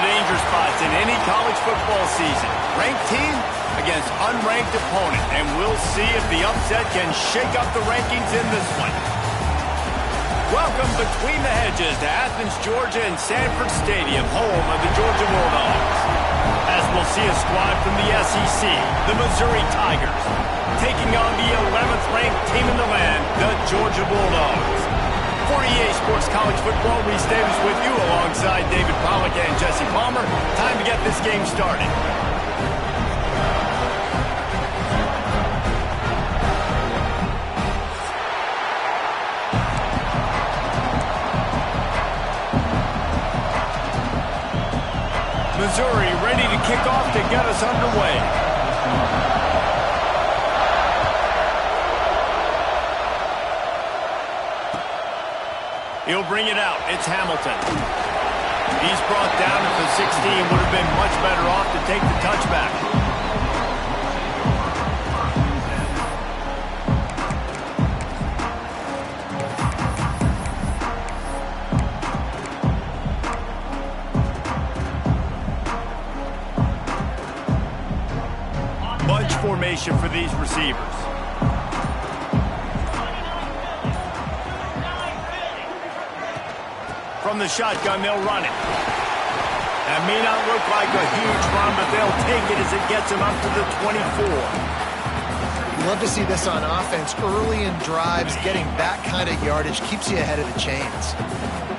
the danger spots in any college football season. Ranked team against unranked opponent, and we'll see if the upset can shake up the rankings in this one. Welcome between the hedges to Athens, Georgia and Sanford Stadium, home of the Georgia Bulldogs. As we'll see a squad from the SEC, the Missouri Tigers, taking on the 11th ranked team in the land, the Georgia Bulldogs. For EA Sports College Football, Reese Davis with you alongside David Pollack and Jesse Palmer. Time to get this game started. Missouri ready to kick off to get us underway. He'll bring it out. It's Hamilton. He's brought down at the 16. Would have been much better off to take the touchback. Bunch formation for these receivers. From the shotgun, they'll run it. That may not look like a huge run, but they'll take it as it gets them up to the 24. You love to see this on offense. Early in drives, getting that kind of yardage keeps you ahead of the chains.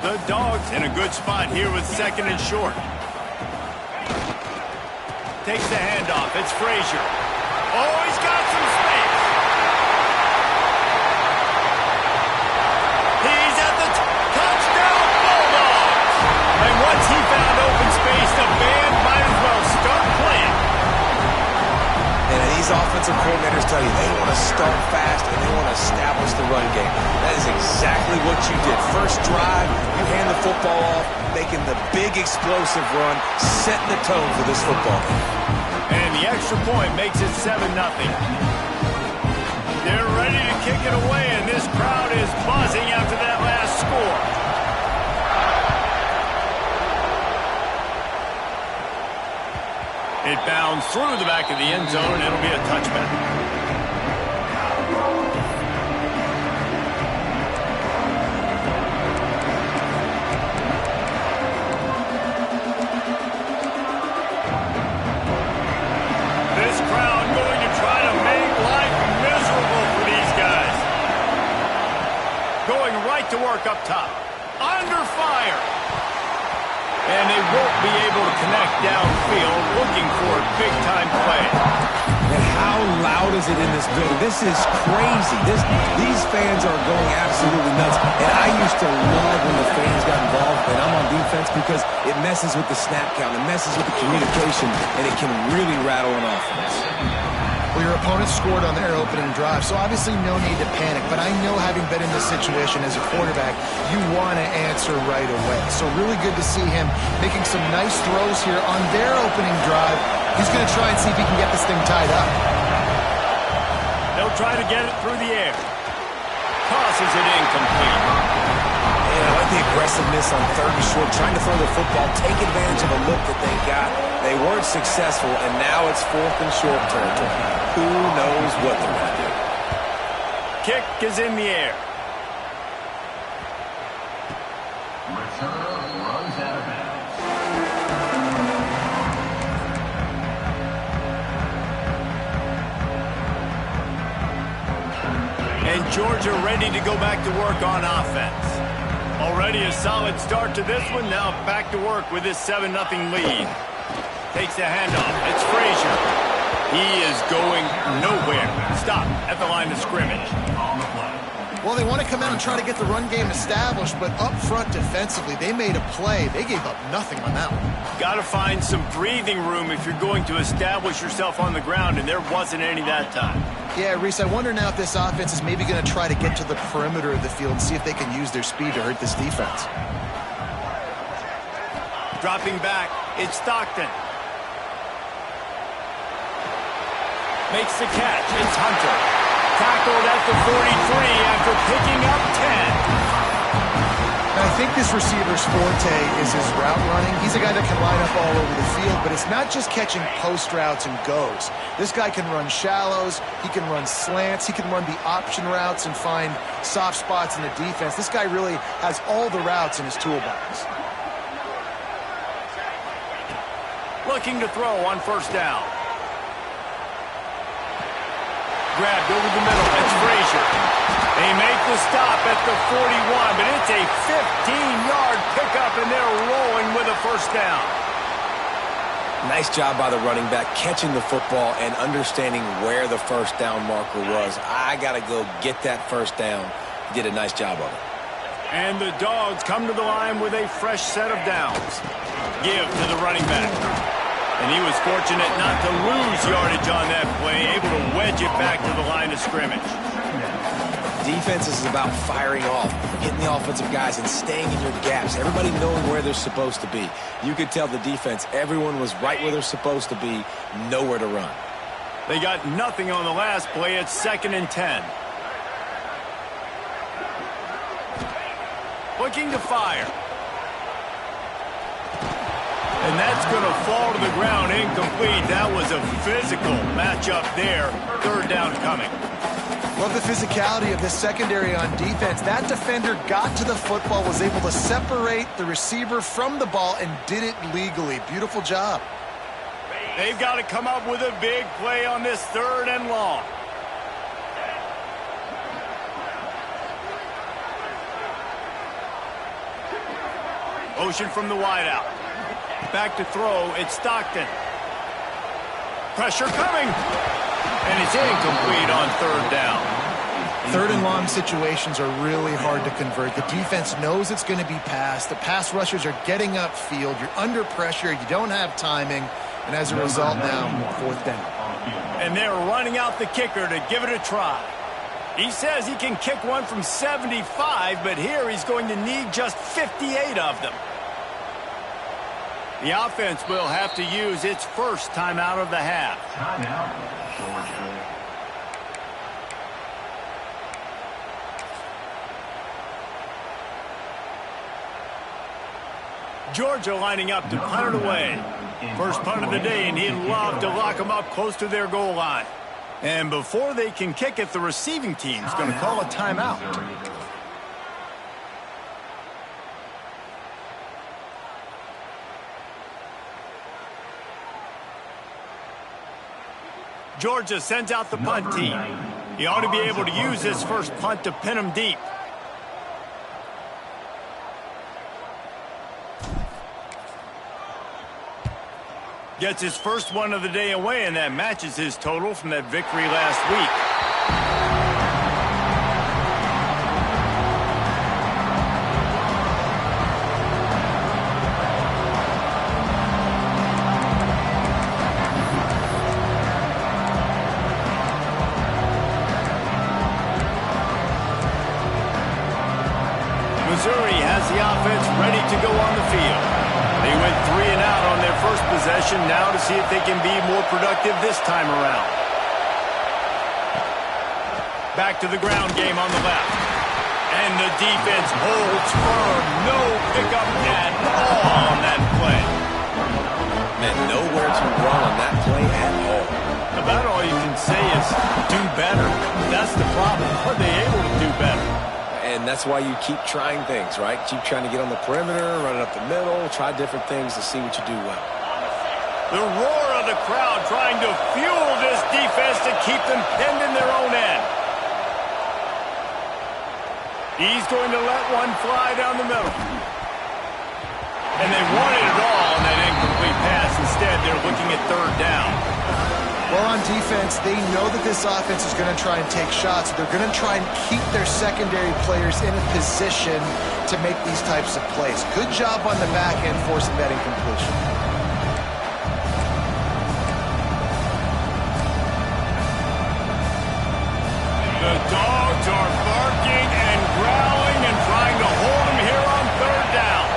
The Dogs in a good spot here with second and short. Takes the handoff. It's Frazier. Oh, he's got some space. He's at the touchdown Bulldogs. And once he found open space, the band might as well start playing. And these offensive coordinators tell you they want to start fast and they want to establish the run game. That is exactly what you did. First drive, you hand the football off, making the big explosive run, setting the tone for this football game. And the extra point makes it 7-0. They're ready to kick it away, and this crowd is buzzing after that last score. It bounds through the back of the end zone, and it'll be a touchback. To work up top. Under fire. And they won't be able to connect downfield, looking for a big-time play. And how loud is it in this building? This is crazy. These fans are going absolutely nuts. And I used to love when the fans got involved, and I'm on defense, because it messes with the snap count, it messes with the communication, and it can really rattle an offense. Well, your opponent scored on their opening drive, so obviously no need to panic. But I know, having been in this situation as a quarterback, you want to answer right away. So really good to see him making some nice throws here on their opening drive. He's going to try and see if he can get this thing tied up. They'll try to get it through the air. Tosses it incomplete. And I like the aggressiveness on third and short, trying to throw the football, take advantage of a look that they got. They weren't successful, and now it's fourth and short territory. Who knows what they're going to do? Kick is in the air. Return runs out of bounds. And Georgia ready to go back to work on offense. Already a solid start to this one. Now back to work with this 7-0 lead. Takes the handoff. It's Frazier. He is going nowhere. Stop at the line of scrimmage. Well, they want to come out and try to get the run game established, but up front defensively, they made a play. They gave up nothing on that one. Got to find some breathing room if you're going to establish yourself on the ground, and there wasn't any that time. Yeah, Reese, I wonder now if this offense is maybe going to try to get to the perimeter of the field and see if they can use their speed to hurt this defense. Dropping back, it's Stockton. Makes the catch. It's Hunter. Tackled at the 43 after picking up 10. I think this receiver's forte is his route running. He's a guy that can line up all over the field, but it's not just catching post routes and goes. This guy can run shallows, he can run slants, he can run the option routes and find soft spots in the defense. This guy really has all the routes in his toolbox. Looking to throw on first down. Grabbed over the middle. It's Frazier. They make the stop at the 41, but it's a 15-yard pickup, and they're rolling with a first down. Nice job by the running back, catching the football and understanding where the first down marker was. I got to go get that first down. He did a nice job of it. And the Dogs come to the line with a fresh set of downs. Give to the running back. And he was fortunate not to lose yardage on that play, able to wedge it back to the line of scrimmage. Defense is about firing off, hitting the offensive guys and staying in your gaps. Everybody knowing where they're supposed to be. You could tell the defense, everyone was right where they're supposed to be, nowhere to run. They got nothing on the last play. It's 2nd and 10. Looking to fire. And that's going to fall to the ground incomplete. That was a physical matchup there. 3rd down coming. Love the physicality of this secondary on defense. That defender got to the football, was able to separate the receiver from the ball, and did it legally. Beautiful job. They've got to come up with a big play on this 3rd and long. Motion from the wideout. Back to throw, it's Stockton. Pressure coming. And it's incomplete on 3rd down. 3rd and long situations are really hard to convert. The defense knows it's going to be passed. The pass rushers are getting upfield. You're under pressure. You don't have timing. And as a result now, 4th down. And they're running out the kicker to give it a try. He says he can kick one from 75, but here he's going to need just 58 of them. The offense will have to use its first timeout of the half. Timeout, Georgia. Georgia lining up to punt it away. First punt of the day, and he'd love to lock them up close to their goal line. And before they can kick it, the receiving team's going to call a timeout. Georgia sends out the punt team. He ought to be able to use this first punt to pin them deep. Gets his first one of the day away, and that matches his total from that victory last week. Missouri has the offense ready to go on the field. They went 3 and out on their first possession, now to see if they can be more productive this time around. Back to the ground game on the left. And the defense holds firm. No pickup at all on that play. Man, nowhere to run on that play at all. About all you can say is do better. That's the problem. Are they able to do better? And that's why you keep trying things, right? Keep trying to get on the perimeter, run it up the middle, try different things to see what you do well. The roar of the crowd trying to fuel this defense to keep them pinned in their own end. He's going to let one fly down the middle. And they wanted it all on that incomplete pass. Instead, they're looking at 3rd down. Well, on defense, they know that this offense is going to try and take shots. They're going to try and keep their secondary players in a position to make these types of plays. Good job on the back end forcing that incompletion. The Dogs are barking and growling and trying to hold him here on 3rd down.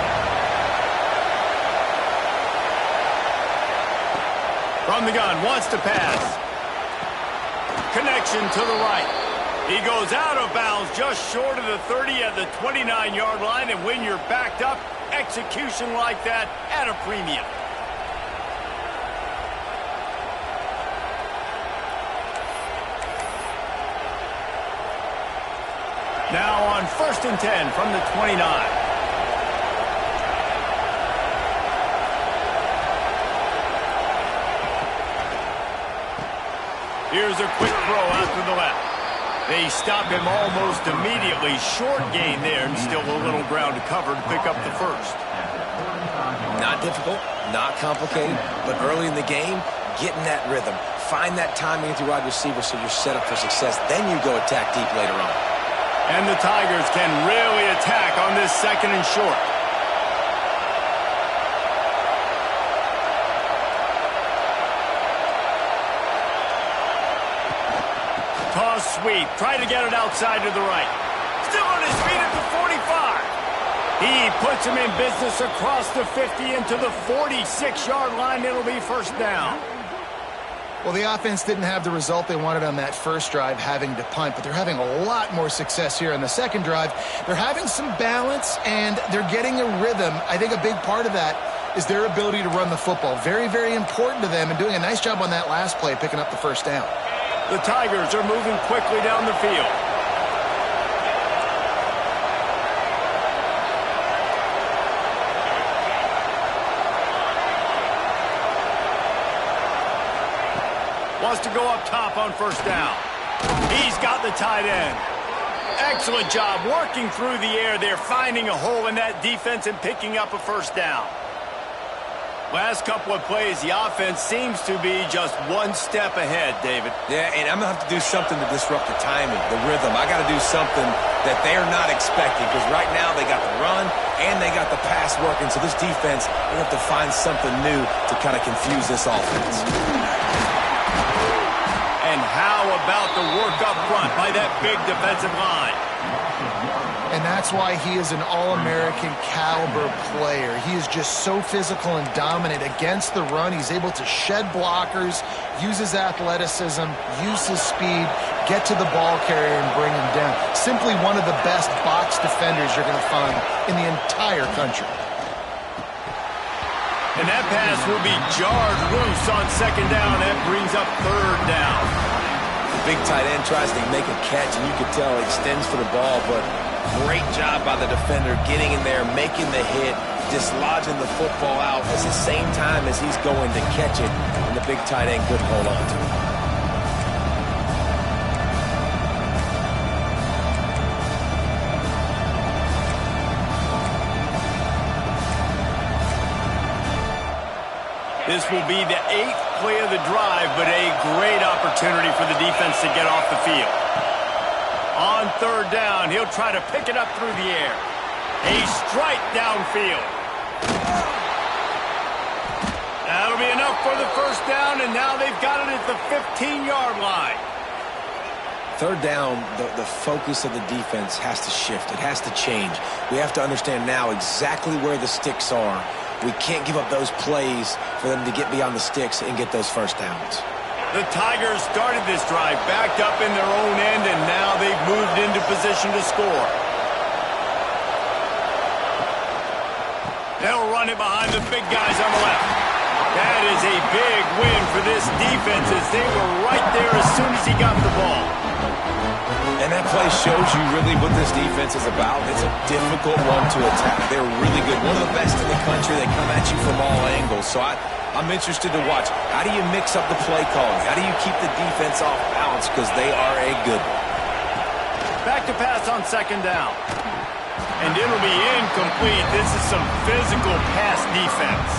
From the gun, wants to pass. Connection to the right. He goes out of bounds just just short of the 30 at the 29-yard line, and when you're backed up, execution like that at a premium. Now on 1st and 10 from the 29. Here's a quick throw out to the left. They stop him almost immediately. Short gain there, and still a little ground to cover to pick up the first. Not difficult, not complicated, but early in the game, get in that rhythm. Find that timing with your wide receiver so you're set up for success. Then you go attack deep later on. And the Tigers can really attack on this 2nd and short. Toss sweep. Try to get it outside to the right. Still on his feet at the 45. He puts him in business across the 50 into the 46-yard line. It'll be 1st down. Well, the offense didn't have the result they wanted on that first drive, having to punt, but they're having a lot more success here on the 2nd drive. They're having some balance, and they're getting a rhythm. I think a big part of that is their ability to run the football. Very, very important to them, and doing a nice job on that last play, picking up the 1st down. The Tigers are moving quickly down the field. Wants to go up top on 1st down. He's got the tight end. Excellent job working through the air there, finding a hole in that defense and picking up a 1st down. Last couple of plays, the offense seems to be just one step ahead, David. Yeah, and I'm going to have to do something to disrupt the timing, the rhythm. I got to do something that they're not expecting, because right now they got the run and they got the pass working. So this defense, they have to find something new to kind of confuse this offense. And how about the work up front by that big defensive line? And that's why he is an All-American caliber player. He is just so physical and dominant against the run. He's able to shed blockers, use his athleticism, use his speed, get to the ball carrier and bring him down. Simply one of the best box defenders you're going to find in the entire country. And that pass will be jarred loose on 2nd down. That brings up 3rd down. The big tight end tries to make a catch, and you can tell he extends for the ball, but great job by the defender getting in there, making the hit, dislodging the football out at the same time as he's going to catch it, and the big tight end couldn't hold on to it. This will be the 8th play of the drive, but a great opportunity for the defense to get off the field. On 3rd down, he'll try to pick it up through the air. A strike downfield. That'll be enough for the 1st down, and now they've got it at the 15-yard line. 3rd down, the focus of the defense has to shift. It has to change. We have to understand now exactly where the sticks are. We can't give up those plays for them to get beyond the sticks and get those 1st downs. The Tigers started this drive backed up in their own end, and now they've moved into position to score. They'll run it behind the big guys on the left. That is a big win for this defense, as they were right there as soon as he got the ball. And that play shows you really what this defense is about. It's a difficult one to attack. They're really good. One of the best in the country. They come at you from all angles. So I'm interested to watch. How do you mix up the play calling? How do you keep the defense off balance? Because they are a good one. Back to pass on 2nd down. And it'll be incomplete. This is some physical pass defense.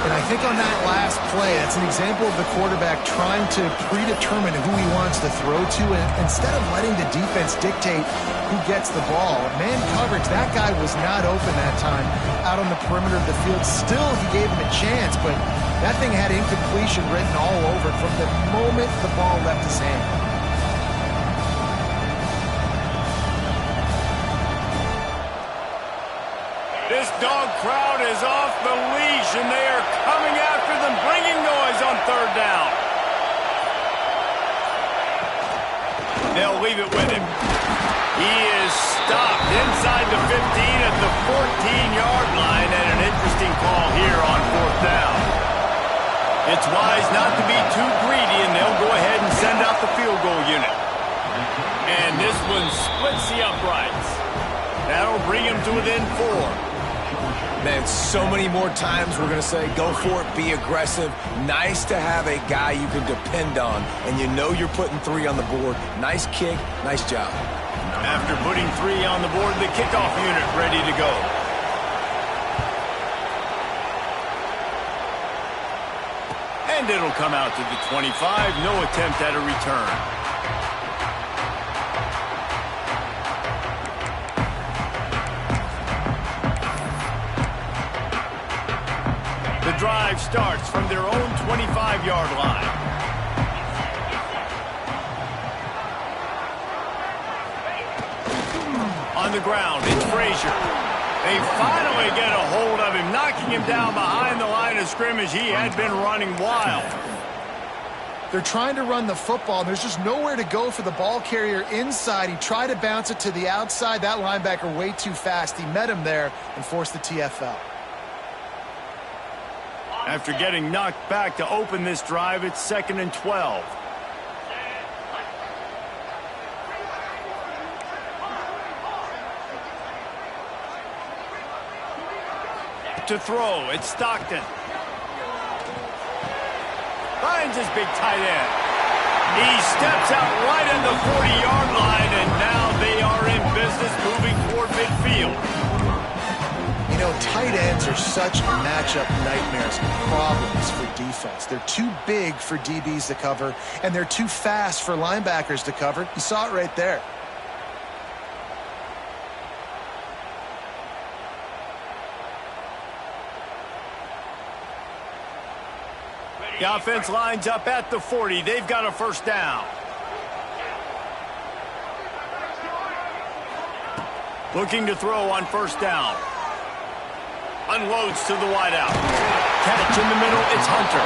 And I think on that last play, that's an example of the quarterback trying to predetermine who he wants to throw to, and instead of letting the defense dictate who gets the ball. Man coverage, that guy was not open that time out on the perimeter of the field. Still, he gave him a chance, but that thing had incompletion written all over it from the moment the ball left his hand. This dog crowd is off the leash, and they are coming after them, bringing noise on 3rd down. They'll leave it with him. He is stopped inside the 15 at the 14-yard line, and an interesting call here on 4th down. It's wise not to be too greedy, and they'll go ahead and send out the field goal unit. And this one splits the uprights. That'll bring him to within 4. Man, so many more times we're going to say, go for it, be aggressive. Nice to have a guy you can depend on, and you know you're putting 3 on the board. Nice kick, nice job. After putting 3 on the board, the kickoff unit ready to go. And it'll come out to the 25. No attempt at a return. The drive starts from their own 25-yard line. On the ground, it's Frazier. They finally get a hold of him, knocking him down behind the line of scrimmage. He had been running wild. They're trying to run the football, and there's just nowhere to go for the ball carrier inside. He tried to bounce it to the outside. That linebacker way too fast. He met him there and forced the TFL. After getting knocked back to open this drive, it's 2nd and 12. To throw, it's Stockton. Finds his big tight end. He steps out right at the 40-yard line, and now they are in business moving toward midfield. You know, tight ends are such matchup nightmares and problems for defense. They're too big for DBs to cover, and they're too fast for linebackers to cover. You saw it right there. The offense lines up at the 40. They've got a 1st down. Looking to throw on 1st down. Unloads to the wideout. Catch in the middle, it's Hunter.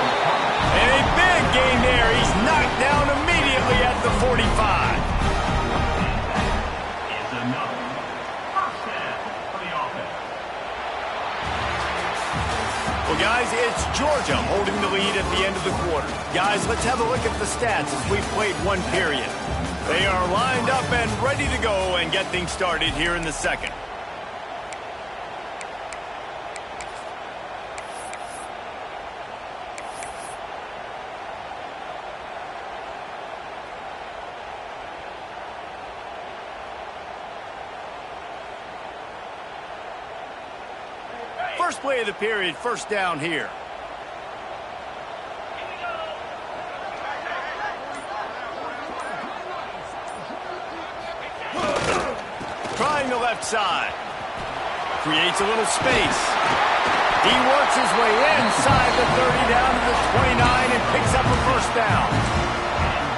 And a big gain there. He's knocked down immediately at the 45. Well, guys, it's Georgia holding the lead at the end of the quarter. Guys, let's have a look at the stats as we've played 1 period. They are lined up and ready to go and get things started here in the 2nd. First play of the period, 1st down here. Trying the left side. Creates a little space. He works his way inside the 30 down to the 29 and picks up a 1st down.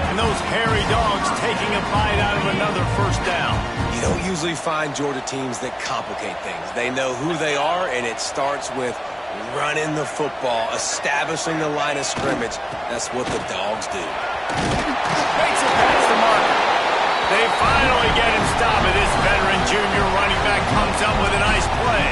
And those hairy dogs taking a bite out of another 1st down. You don't usually find Georgia teams that complicate things. They know who they are, and it starts with running the football, establishing the line of scrimmage. That's what the dogs do. Makes it past the marker. They finally get him stopped. This veteran junior running back comes up with a nice play.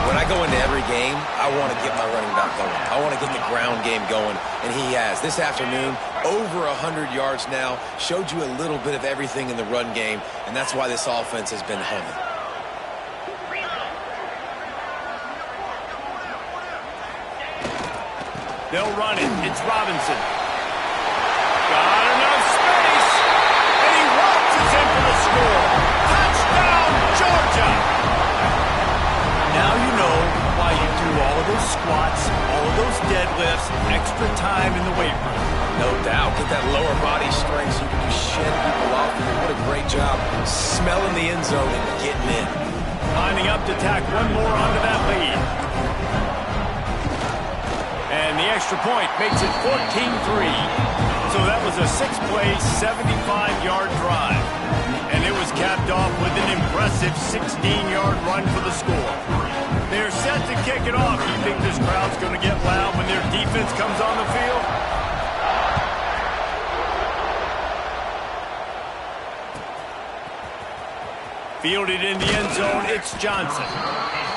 When I go into every game, I want to get my running back going. I want to get the ground game going, and he has. This afternoon, over 100 yards now, showed you a little bit of everything in the run game, and that's why this offense has been humming. They'll run it. It's Robinson. Got enough space, and he waltzes in for the score. Touchdown, Georgia! Now you know why you do all of those squats, all of those deadlifts, extra time in the weight room. No doubt. Get that lower body strength so you can just shed people off. What a great job smelling the end zone and getting in. Lining up to tack 1 more onto that lead. And the extra point makes it 14-3. So that was a 6-play, 75-yard drive. And it was capped off with an impressive 16-yard run for the score. They're set to kick it off. Do you think this crowd's going to get loud when their defense comes on the field? Fielded in the end zone, it's Johnson.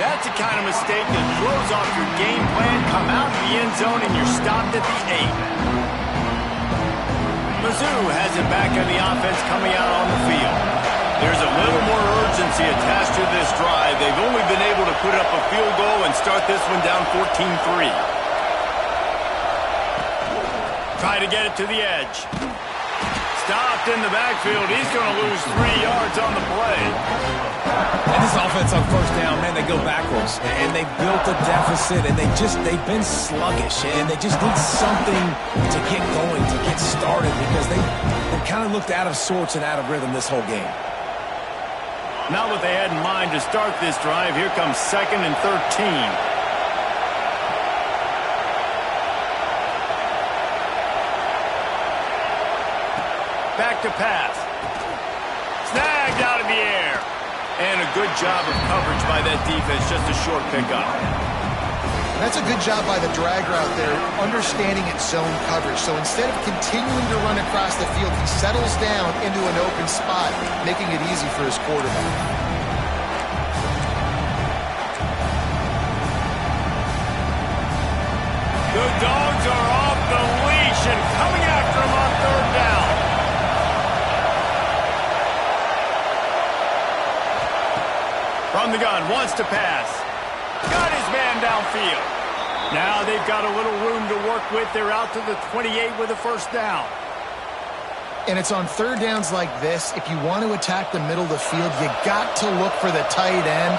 That's the kind of mistake that throws off your game plan. Come out of the end zone and you're stopped at the 8. Mizzou has it back on the offense coming out on the field. There's a little more urgency attached to this drive. They've only been able to put up a field goal and start this one down 14-3. Try to get it to the edge. Stopped in the backfield. He's going to lose 3 yards on the play. And this offense on first down, man, they go backwards. And they built a deficit, and they've been sluggish. And they just need something to get going, to get started, because they kind of looked out of sorts and out of rhythm this whole game. Not what they had in mind to start this drive. Here comes 2nd and 13. Back to pass. Snagged out of the air. And a good job of coverage by that defense. Just a short pickup. That's a good job by the drag route there, understanding its zone coverage. So instead of continuing to run across the field, he settles down into an open spot, making it easy for his quarterback. The Dogs are off the leash and coming after him on 3rd down. From the gun, wants to pass. Got his man downfield. Now they've got a little room to work with. They're out to the 28 with a 1st down. And it's on 3rd downs like this. If you want to attack the middle of the field, you got to look for the tight end.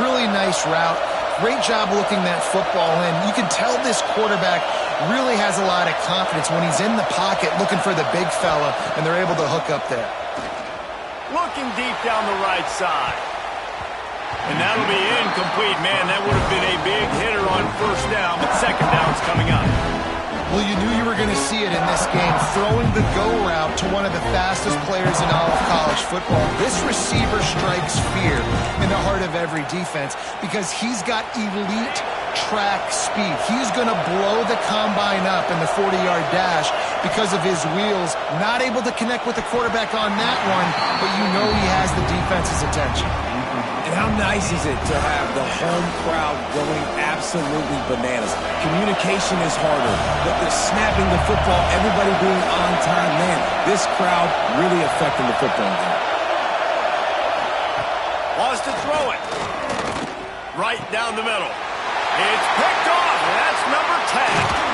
Really nice route. Great job looking that football in. You can tell this quarterback really has a lot of confidence when he's in the pocket looking for the big fella, and they're able to hook up there. Looking deep down the right side. And that'll be incomplete. Man, that would have been a big hitter on 1st down, but 2nd down's coming up. Well, you knew you were going to see it in this game, throwing the go route to one of the fastest players in all of college football. This receiver strikes fear in the heart of every defense because he's got elite track speed. He's going to blow the combine up in the 40-yard dash because of his wheels. Not able to connect with the quarterback on that one, but you know he has the defense's attention. And how nice is it to have the home crowd going absolutely bananas? Communication is harder, but the snapping the football, everybody being on time, man, this crowd really affecting the football game. Wants to throw it. Right down the middle. It's picked off, and that's number 10.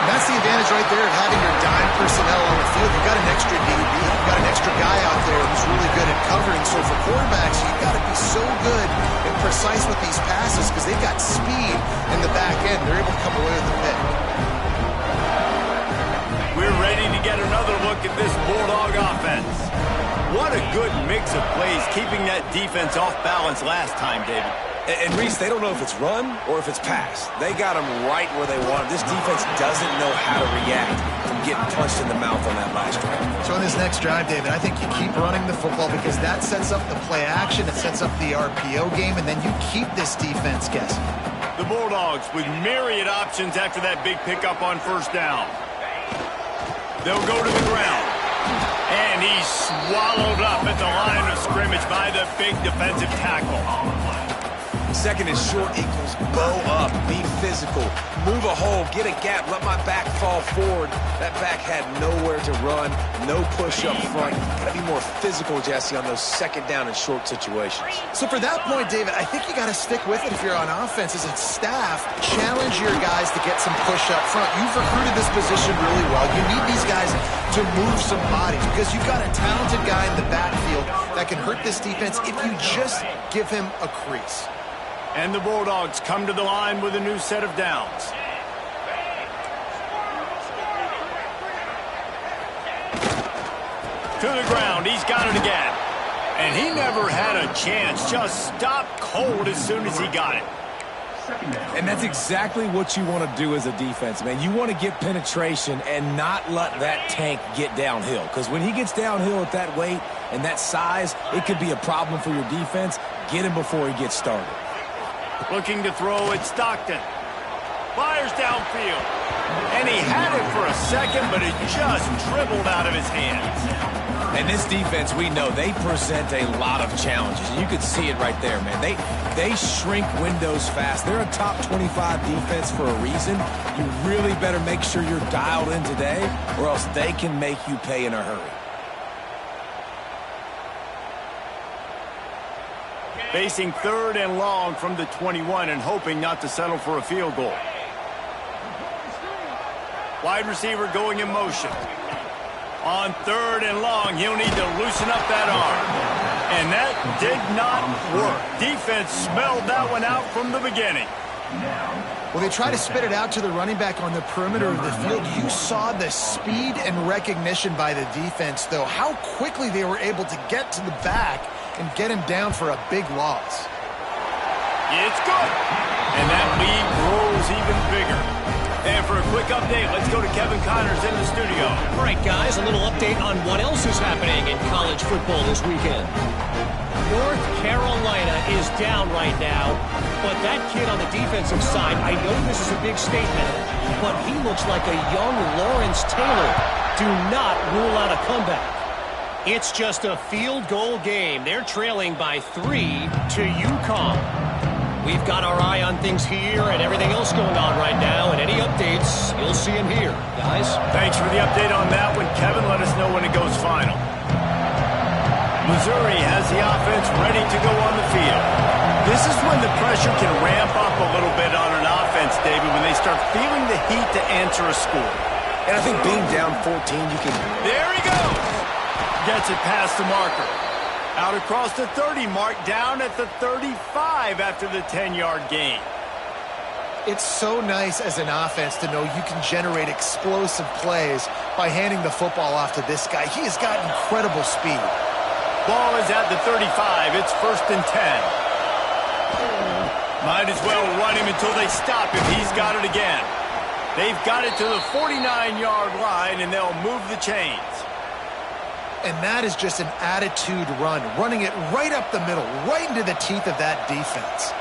And that's the advantage right there of having your dime personnel on the field. You've got an extra DB. You've got an extra guy out there who's really good at covering. So for quarterbacks, you've got to be so good and precise with these passes because they've got speed in the back end. They're able to come away with the pick. We're ready to get another look at this Bulldog offense. What a good mix of plays, keeping that defense off balance last time, David. And Reese, they don't know if it's run or if it's pass. They got them right where they want them. This defense doesn't know how to react from getting punched in the mouth on that last drive. So in this next drive, David, I think you keep running the football because that sets up the play action, it sets up the RPO game, and then you keep this defense guessing. The Bulldogs with myriad options after that big pickup on 1st down. They'll go to the ground. And he's swallowed up at the line of scrimmage by the big defensive tackle. 2nd and short equals bow up, be physical, move a hole, get a gap, let my back fall forward. That back had nowhere to run, no push up front. Got to be more physical, Jesse, on those 2nd down and short situations. So for that point, David, I think you got to stick with it if you're on offense as a staff. Challenge your guys to get some push up front. You've recruited this position really well. You need these guys to move some bodies because you've got a talented guy in the backfield that can hurt this defense if you just give him a crease. And the Bulldogs come to the line with a new set of downs. To the ground, he's got it again. And he never had a chance, just stopped cold as soon as he got it. And that's exactly what you want to do as a defense, man. You want to get penetration and not let that tank get downhill. Because when he gets downhill at that weight and that size, it could be a problem for your defense. Get him before he gets started. Looking to throw at Stockton. Fires downfield. And he had it for a second, but it just dribbled out of his hands. And this defense, we know, they present a lot of challenges. You could see it right there, man. They shrink windows fast. They're a top 25 defense for a reason. You really better make sure you're dialed in today, or else they can make you pay in a hurry. Facing 3rd and long from the 21 and hoping not to settle for a field goal. Wide receiver going in motion. On 3rd and long, he'll need to loosen up that arm. And that did not work. Defense smelled that one out from the beginning. Well, they try to spit it out to the running back on the perimeter of the field. You saw the speed and recognition by the defense, though. How quickly they were able to get to the back and get him down for a big loss. It's good. And that lead grows even bigger. And for a quick update, let's go to Kevin Connors in the studio. All right, guys, a little update on what else is happening in college football this weekend. North Carolina is down right now, but that kid on the defensive side, I know this is a big statement, but he looks like a young Lawrence Taylor. Do not rule out a comeback. It's just a field goal game. They're trailing by 3 to UConn. We've got our eye on things here and everything else going on right now, and any updates, you'll see them here. Guys? Thanks for the update on that one, Kevin. Let us know when it goes final. Missouri has the offense ready to go on the field. This is when the pressure can ramp up a little bit on an offense, David, when they start feeling the heat to answer a score. And I think being down 14, you can... There he goes! Gets it past the marker. Out across the 30 mark, down at the 35 after the 10-yard gain. It's so nice as an offense to know you can generate explosive plays by handing the football off to this guy. He has got incredible speed. Ball is at the 35. It's 1st and 10. Might as well run him until they stop him. He's got it again. They've got it to the 49-yard line, and they'll move the chains. And that is just an attitude run, running it right up the middle, right into the teeth of that defense.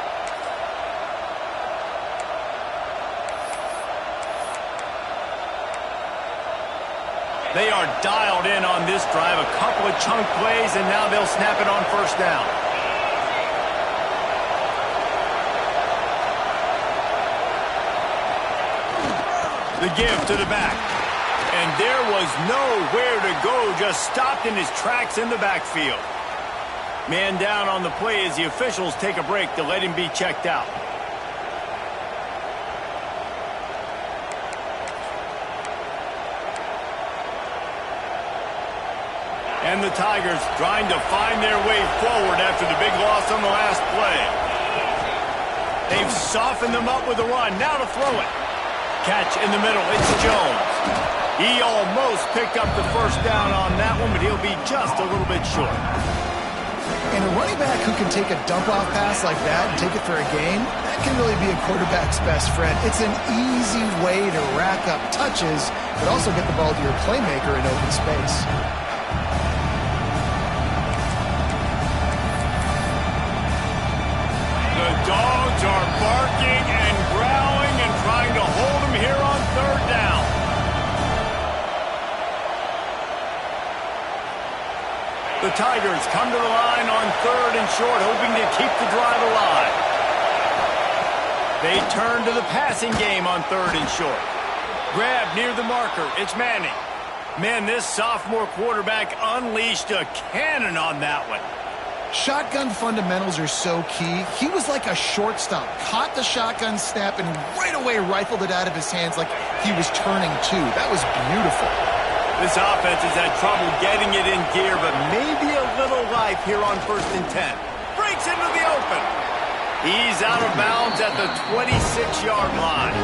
They are dialed in on this drive, a couple of chunk plays, and now they'll snap it on 1st down. The give to the back. And there was nowhere to go, just stopped in his tracks in the backfield. Man down on the play as the officials take a break to let him be checked out. And the Tigers trying to find their way forward after the big loss on the last play. They've softened them up with a run. Now to throw it. Catch in the middle. It's Jones. He almost picked up the 1st down on that one, but he'll be just a little bit short. And a running back who can take a dump-off pass like that and take it for a gain, that can really be a quarterback's best friend. It's an easy way to rack up touches, but also get the ball to your playmaker in open space. The dogs are barking and growling and trying to hold him here on 3rd down. The Tigers come to the line on 3rd and short, hoping to keep the drive alive. They turn to the passing game on 3rd and short. Grab near the marker. It's Manning. Man, this sophomore quarterback unleashed a cannon on that one. Shotgun fundamentals are so key. He was like a shortstop. Caught the shotgun snap and right away rifled it out of his hands like he was turning two. That was beautiful. This offense has had trouble getting it in gear, but maybe a little life here on 1st and 10. Breaks into the open. He's out of bounds at the 26-yard line.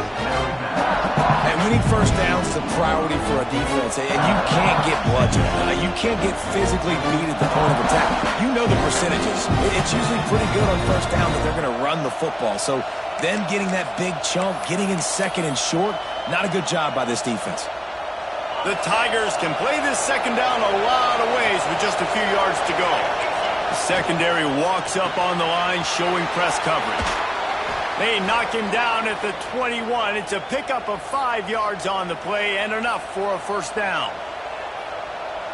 And winning 1st downs is a priority for a defense, and you can't get bludgeoned. You can't get physically beat at the point of attack. You know the percentages. It's usually pretty good on 1st down that they're going to run the football. So them getting that big chunk, getting in 2nd and short, not a good job by this defense. The Tigers can play this 2nd down a lot of ways with just a few yards to go. The secondary walks up on the line, showing press coverage. They knock him down at the 21. It's a pickup of 5 yards on the play and enough for a 1st down.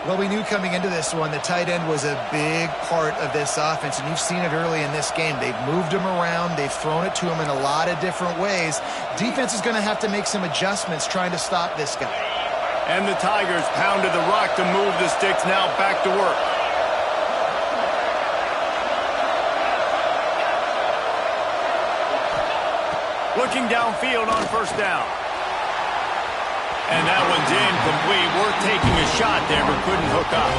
Well, we knew coming into this one, the tight end was a big part of this offense, and you've seen it early in this game. They've moved him around. They've thrown it to him in a lot of different ways. Defense is going to have to make some adjustments trying to stop this guy. And the Tigers pounded the rock to move the sticks, now back to work. Looking downfield on first down. And that one's incomplete. Worth taking a shot there, but couldn't hook up.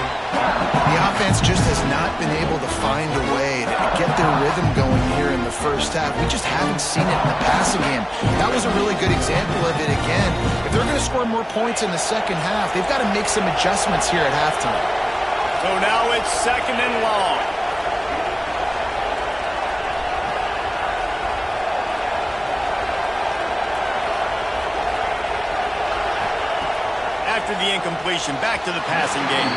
The offense just has not been able to find a way to get their rhythm going here in the first half. We just haven't seen it in the passing game. That was a really good example of it again. If they're going to score more points in the second half, they've got to make some adjustments here at halftime. So now it's 2nd and long. After the incompletion, back to the passing game.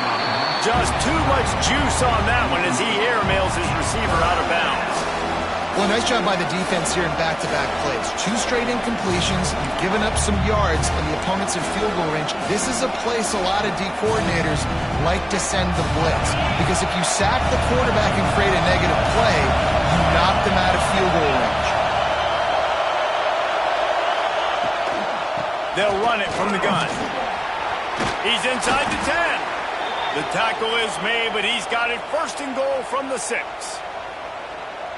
Just too much juice on that one as he airmails his receiver out of bounds. Well, nice job by the defense here in back-to-back plays. 2 straight incompletions. You've given up some yards, and the opponent's in field goal range. This is a place a lot of D coordinators like to send the blitz, because if you sack the quarterback and create a negative play, you knock them out of field goal range. They'll run it from the gun. He's inside the 10. The tackle is made, but he's got it 1st and goal from the 6.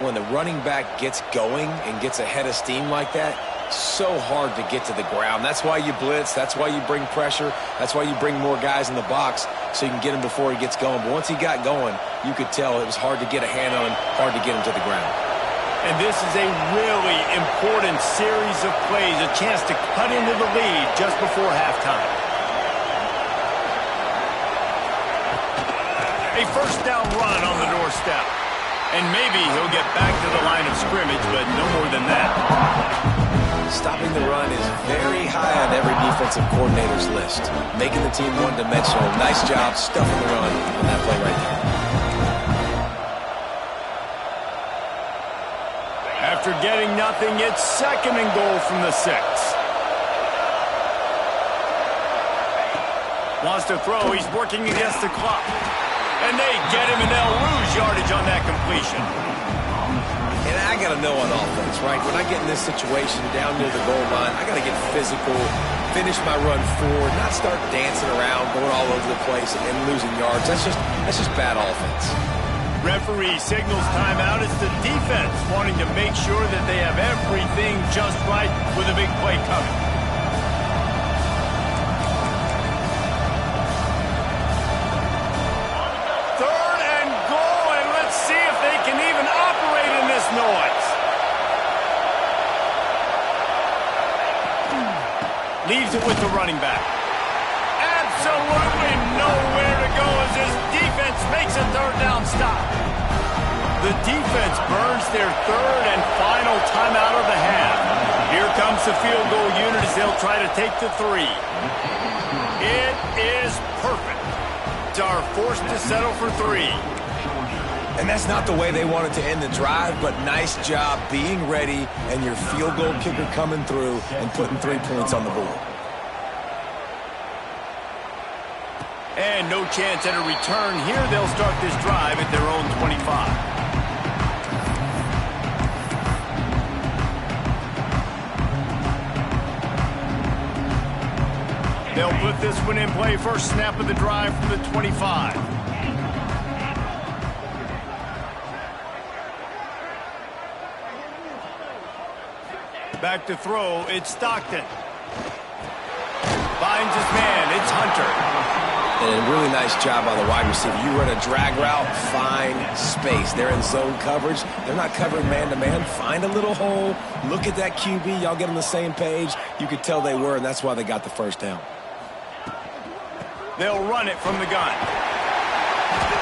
When the running back gets going and gets ahead of steam like that, so hard to get to the ground. That's why you blitz. That's why you bring pressure. That's why you bring more guys in the box so you can get him before he gets going. But once he got going, you could tell it was hard to get a hand on him, hard to get him to the ground. And this is a really important series of plays, a chance to cut into the lead just before halftime. A 1st down run on the doorstep. And maybe he'll get back to the line of scrimmage, but no more than that. Stopping the run is very high on every defensive coordinator's list. Making the team one-dimensional. Nice job stuffing the run on that play right there. After getting nothing, it's 2nd and goal from the 6. Wants to throw. He's working against the clock. And they get him, and they'll lose yardage on that completion. And I got to know on offense, right? When I get in this situation down near the goal line, I got to get physical, finish my run forward, not start dancing around, going all over the place and losing yards. That's just bad offense. Referee signals timeout. It's the defense wanting to make sure that they have everything just right with a big play coming. Noise. Leaves it with the running back. Absolutely nowhere to go as his defense makes a 3rd down stop. The defense burns their 3rd and final timeout of the half. Here comes the field goal unit as they'll try to take the 3. It is perfect. Are forced to settle for 3. And that's not the way they wanted to end the drive, but nice job being ready and your field goal kicker coming through and putting 3 points on the board. And no chance at a return here. They'll start this drive at their own 25. They'll put this one in play. 1st snap of the drive from the 25. Back to throw, it's Stockton. Finds his man, it's Hunter. And a really nice job by the wide receiver. You run a drag route, find space. They're in zone coverage. They're not covering man-to-man. Find a little hole. Look at that QB. Y'all get on the same page. You could tell they were, and that's why they got the 1st down. They'll run it from the gun.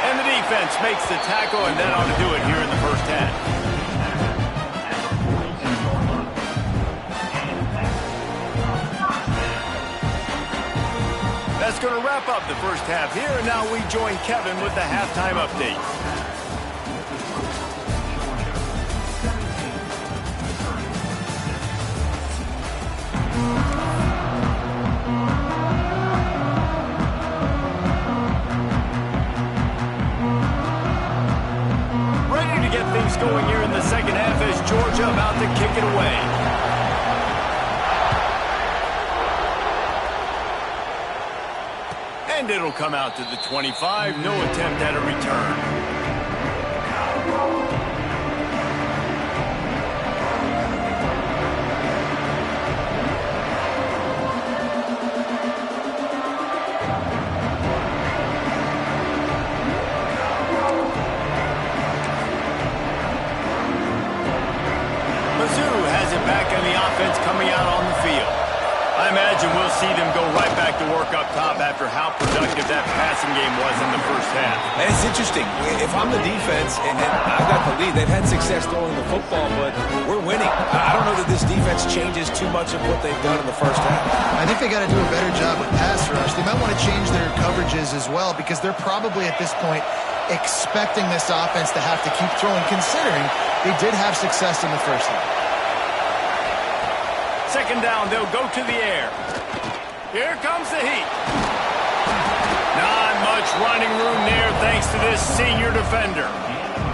And the defense makes the tackle, and that ought to do it here in the 1st half. That's going to wrap up the 1st half here, and now we join Kevin with the halftime update. going here in the second half as Georgia about to kick it away. And it'll come out to the 25. No attempt at a return. Coming out on the field. I imagine we'll see them go right back to work up top after how productive that passing game was in the first half. And it's interesting. If I'm the defense and I've got the lead, they've had success throwing the football, but we're winning. I don't know that this defense changes too much of what they've done in the first half. I think they got to do a better job with pass rush. They might want to change their coverages as well because they're probably at this point expecting this offense to have to keep throwing, considering they did have success in the first half. Second down, they'll go to the air. Here comes the heat. Not much running room there thanks to this senior defender.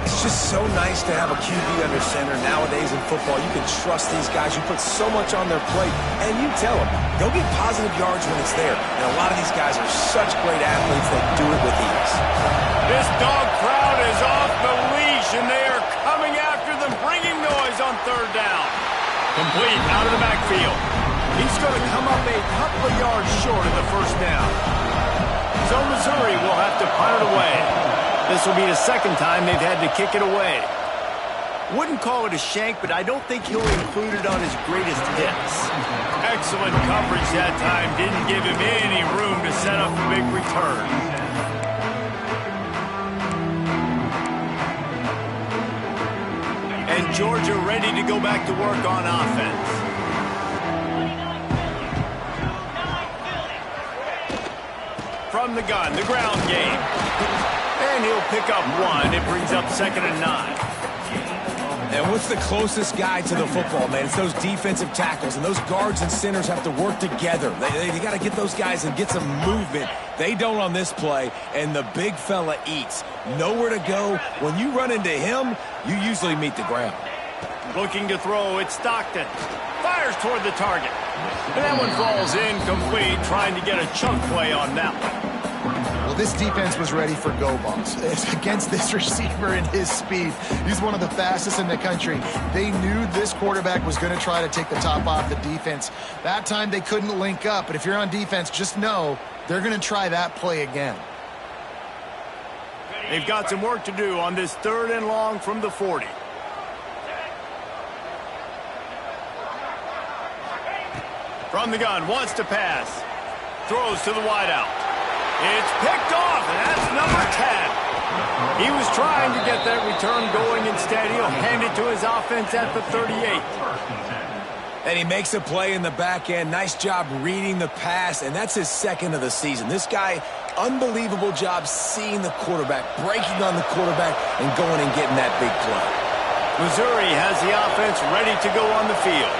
It's just so nice to have a QB under center nowadays in football. You can trust these guys. You put so much on their plate, and you tell them, go get positive yards when it's there. And a lot of these guys are such great athletes that do it with ease. This dog crowd is off the leash, and they are coming after them, bringing noise on third down. Complete out of the backfield. He's going to come up a couple of yards short of the first down. So Missouri will have to punt it away. This will be the second time they've had to kick it away. Wouldn't call it a shank, but I don't think he'll include it on his greatest hits. Excellent coverage that time. Didn't give him any room to set up a big return. And Georgia ready to go back to work on offense. From the gun, the ground game. And he'll pick up one. It brings up 2nd and 9. And what's the closest guy to the football, man? It's those defensive tackles, and those guards and centers have to work together. They got to get those guys and get some movement. They don't on this play, and the big fella eats. Nowhere to go. When you run into him, you usually meet the ground. Looking to throw, it's Stockton. Fires toward the target. And that one falls incomplete, trying to get a chunk play on that one. Well, this defense was ready for go balls. It's against this receiver and his speed. He's one of the fastest in the country. They knew this quarterback was going to try to take the top off the defense. That time they couldn't link up, but if you're on defense, just know they're going to try that play again. They've got some work to do on this 3rd and long from the 40. From the gun, wants to pass. Throws to the wideout. It's picked off, and that's number 10. He was trying to get that return going. Instead, he'll hand it to his offense at the 38. And he makes a play in the back end. Nice job reading the pass, and that's his 2nd of the season. This guy, unbelievable job seeing the quarterback, breaking on the quarterback, and going and getting that big play. Missouri has the offense ready to go on the field.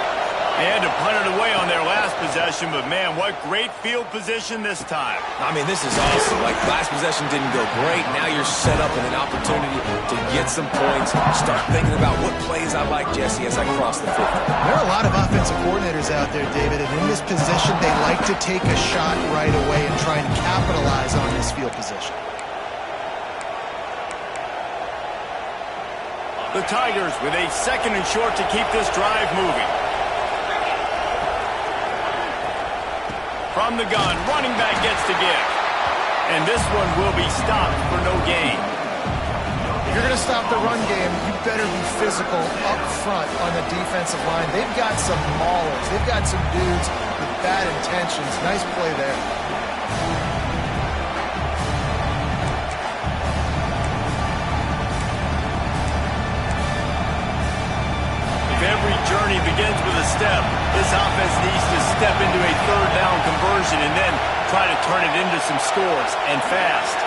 They had to punt it away on their last possession, but man, what great field position this time. I mean, this is awesome. Like, last possession didn't go great. Now you're set up with an opportunity to get some points. Start thinking about what plays I like, Jesse, as I cross the 50. There are a lot of offensive coordinators out there, David, and in this position, they like to take a shot right away and try and capitalize on this field position. The Tigers with a 2nd and short to keep this drive moving. From the gun, running back gets the give. And this one will be stopped for no gain. If you're going to stop the run game, you better be physical up front on the defensive line. They've got some maulers. They've got some dudes with bad intentions. Nice play there. Every journey begins with a step. This offense needs to step into a 3rd down conversion and then try to turn it into some scores, and fast.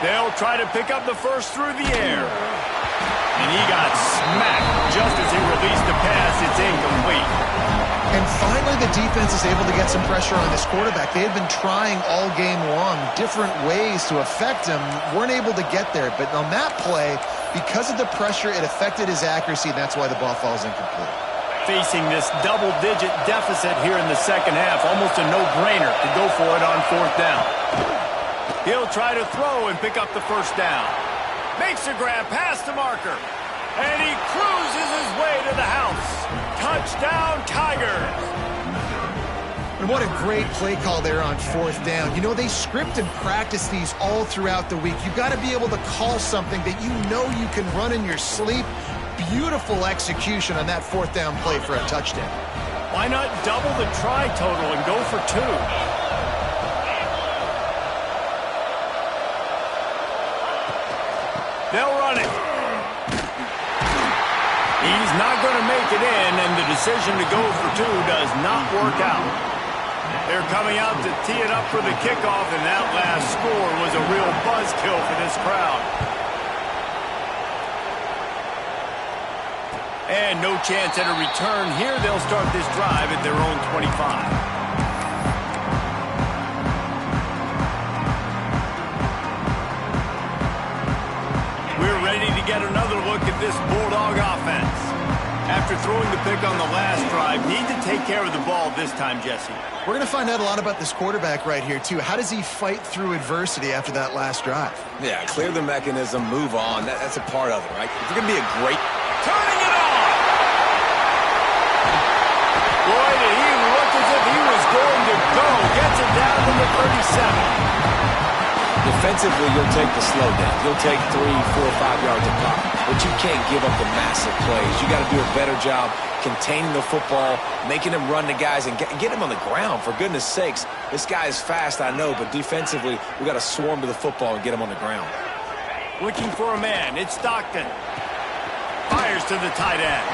They'll try to pick up the first through the air. And he got smacked just as he released the pass. It's incomplete. And finally, the defense is able to get some pressure on this quarterback. They had been trying all game long different ways to affect him. Weren't able to get there. But on that play, Because of the pressure, it affected his accuracy, and that's why the ball falls incomplete. Facing this double-digit deficit here in the second half, almost a no-brainer to go for it on fourth down. He'll try to throw and pick up the first down. Makes a grab past the marker. And he cruises his way to the house. Touchdown, Tigers. And what a great play call there on fourth down. You know, they script and practice these all throughout the week. You've got to be able to call something that you know you can run in your sleep. Beautiful execution on that fourth down play for a touchdown. Why not double the try total and go for 2? They'll run it. He's not going to make it in, and the decision to go for 2 does not work out. They're coming out to tee it up for the kickoff, and that last score was a real buzzkill for this crowd. And no chance at a return here. They'll start this drive at their own 25. Get another look at this Bulldog offense. After throwing the pick on the last drive, need to take care of the ball this time, Jesse. We're going to find out a lot about this quarterback right here, too. How does he fight through adversity after that last drive? Yeah, clear the mechanism, move on. That's a part of it, right? If you're going to be a great... Turning it on! Boy, did he look as if he was going to go. Gets it down to the 37. Defensively, you'll take the slow down. You'll take 3, 4, 5 yards a pop. But you can't give up the massive plays. You got to do a better job containing the football, making him run the guys, and get him on the ground. For goodness sakes, this guy is fast, I know, but defensively, we got to swarm to the football and get him on the ground. Looking for a man. It's Stockton. Fires to the tight end.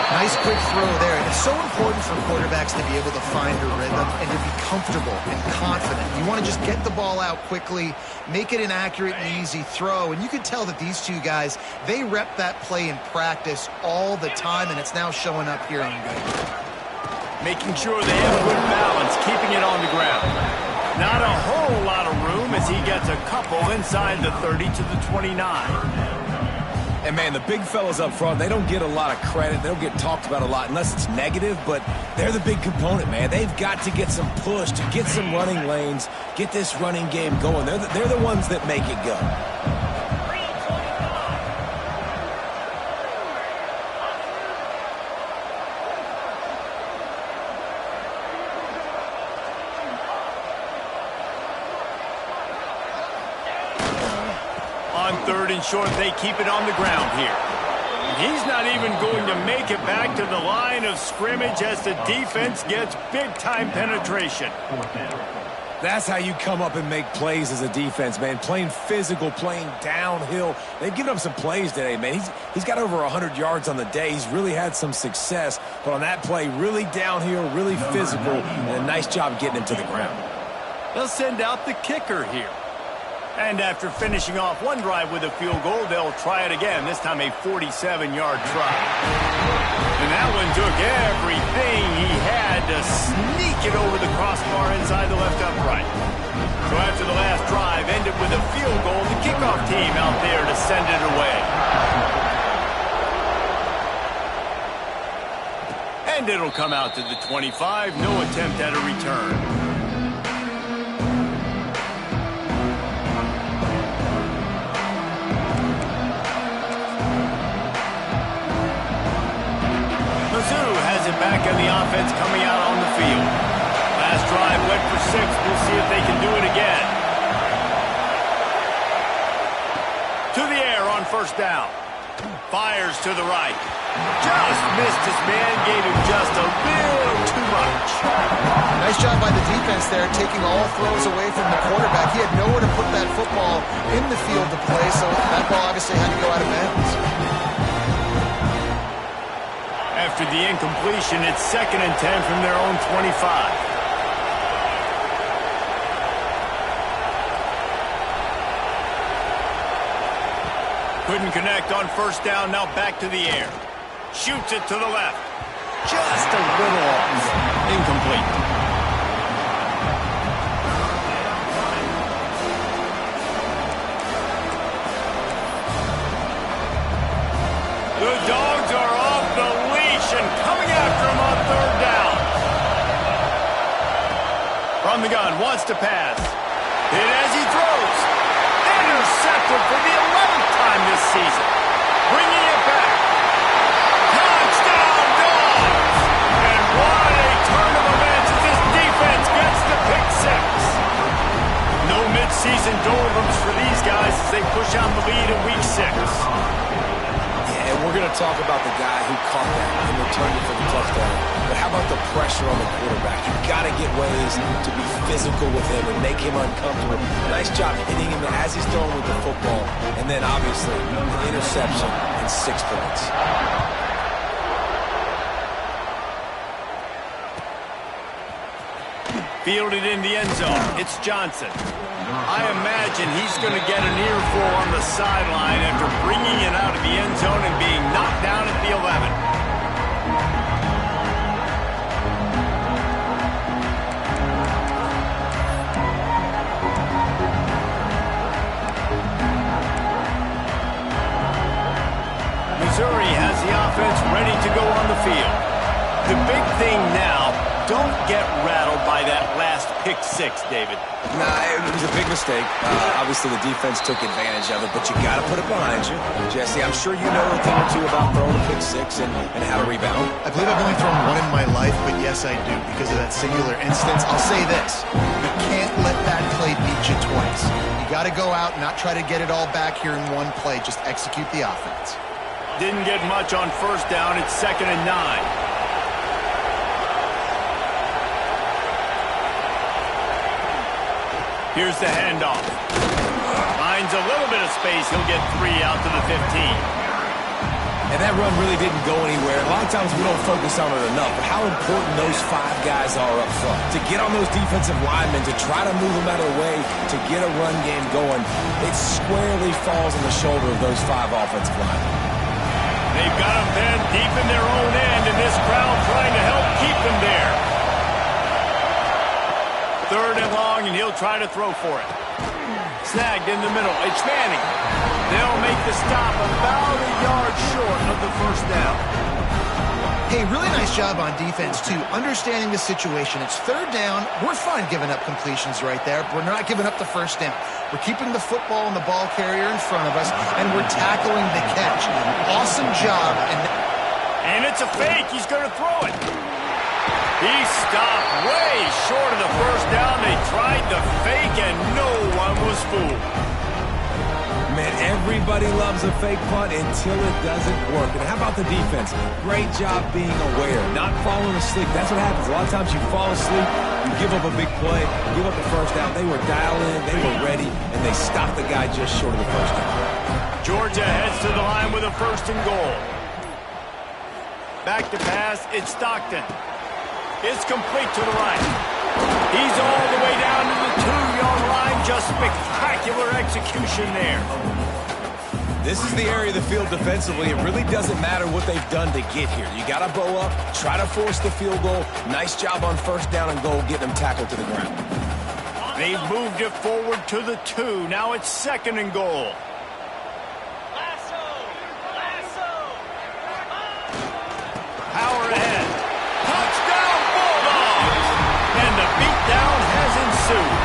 Nice quick throw there. And it's so important for quarterbacks to be able to find a rhythm and to be comfortable and confident. You want to just get the ball out quickly, make it an accurate and easy throw. And you can tell that these two guys, they rep that play in practice all the time, and it's now showing up here on game. Making sure they have good balance, keeping it on the ground. Not a whole lot of room as he gets a couple inside the 30 to the 29. And, man, the big fellas up front, they don't get a lot of credit. They don't get talked about a lot unless it's negative, but they're the big component, man. They've got to get some push, to get some running lanes, get this running game going. They're the ones that make it go. On 3rd and short, they keep it on the ground here. He's not even going to make it back to the line of scrimmage as the defense gets big-time penetration. That's how you come up and make plays as a defense, man. Playing physical, playing downhill. They've given up some plays today, man. He's got over 100 yards on the day. He's really had some success. But on that play, really downhill, really physical, and a nice job getting him to the ground. They'll send out the kicker here. And after finishing off one drive with a field goal, they'll try it again, this time a 47-yard try. And that one took everything he had to sneak it over the crossbar inside the left upright. So after the last drive ended with a field goal, the kickoff team out there to send it away. And it'll come out to the 25, no attempt at a return. Back on the offense coming out on the field. Last drive went for 6. We'll see if they can do it again. To the air on 1st down. Fires to the right. Just missed his man. Gave him just a little too much. Nice job by the defense there, taking all throws away from the quarterback. He had nowhere to put that football in the field to play, so that ball obviously had to go out of bounds. After the incompletion, it's 2nd and 10 from their own 25. Couldn't connect on 1st down, now back to the air. Shoots it to the left. Just a little off. Incomplete. The Dogs are off the leash and coming after him on third down. From the gun, wants to pass. Hit as he throws. Intercepted for the 11th time this season. Bringing it back. Touchdown, Dogs! And what a turn of events as this defense gets the pick six. No mid-season doldrums for these guys as they push out the lead in week 6. And we're going to talk about the guy who caught that and returned it for the touchdown. But how about the pressure on the quarterback? You've got to get ways to be physical with him and make him uncomfortable. Nice job hitting him as he's throwing with the football. And then, obviously, the interception and 6 points. Fielded in the end zone. It's Johnson. I imagine he's going to get an earful on the sideline after bringing it out of the end zone and being knocked down at the 11. Missouri has the offense ready to go on the field. The big thing now, don't get rattled by that last pick 6, David. Nah, it was a big mistake. Obviously, the defense took advantage of it, but you got to put it behind you. Jesse, I'm sure you know a thing or two about throwing a pick 6 and how to rebound. I believe I've only thrown one in my life, but yes, I do. Because of that singular instance, I'll say this. You can't let that play beat you twice. You got to go out and not try to get it all back here in one play. Just execute the offense. Didn't get much on first down. It's 2nd and 9. Here's the handoff. Finds a little bit of space. He'll get 3 out to the 15. And that run really didn't go anywhere. A lot of times we don't focus on it enough, but how important those 5 guys are up front. To get on those defensive linemen, to try to move them out of the way, to get a run game going, it squarely falls on the shoulder of those 5 offensive linemen. They've got them bent deep in their own end, and this crowd trying to help keep them there. 3rd and long, and he'll try to throw for it. Snagged in the middle. It's Manning. They'll make the stop about a yard short of the first down. Hey, really nice job on defense, too. Understanding the situation. It's 3rd down. We're fine giving up completions right there. We're not giving up the first down. We're keeping the football and the ball carrier in front of us, and we're tackling the catch. Awesome job. And it's a fake. He's going to throw it. He stopped way short of the first down. They tried the fake, and no one was fooled. Man, everybody loves a fake punt until it doesn't work. And how about the defense? Great job being aware, not falling asleep. That's what happens. A lot of times you fall asleep, you give up a big play, give up the first down. They were dialed in, they were ready, and they stopped the guy just short of the first down. Georgia heads to the line with a 1st and goal. Back to pass, it's Stockton. It's complete to the right. He's all the way down to the 2-yard line. Just spectacular execution there. This is the area of the field defensively. It really doesn't matter what they've done to get here. You got to bow up, try to force the field goal. Nice job on first down and goal, getting them tackled to the ground. They've moved it forward to the 2. Now it's 2nd and goal. Power ahead. Touchdown, Bulldogs! And the beatdown has ensued.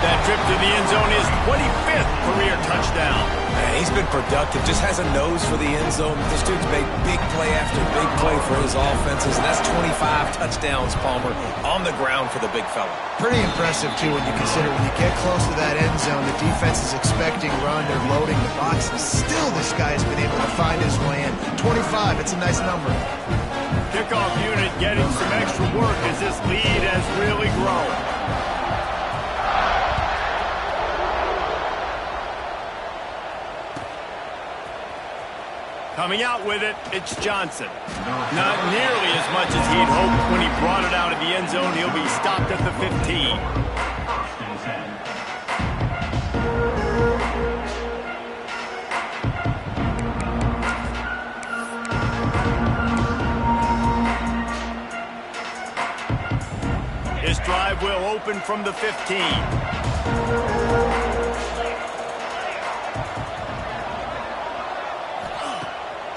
That trip to the end zone is 25th career touchdown. Man, he's been productive, just has a nose for the end zone. This dude's made big play after big play for his offenses, and that's 25 touchdowns, Palmer, on the ground for the big fella. Pretty impressive, too, when you consider when you get close to that end zone, the defense is expecting run, they're loading the box, and still this guy's been able to find his way in. 25, it's a nice number. Kickoff unit getting some extra work as this lead has really grown. Coming out with it, it's Johnson. Not nearly as much as he'd hoped when he brought it out of the end zone. He'll be stopped at the 15. This drive will open from the 15.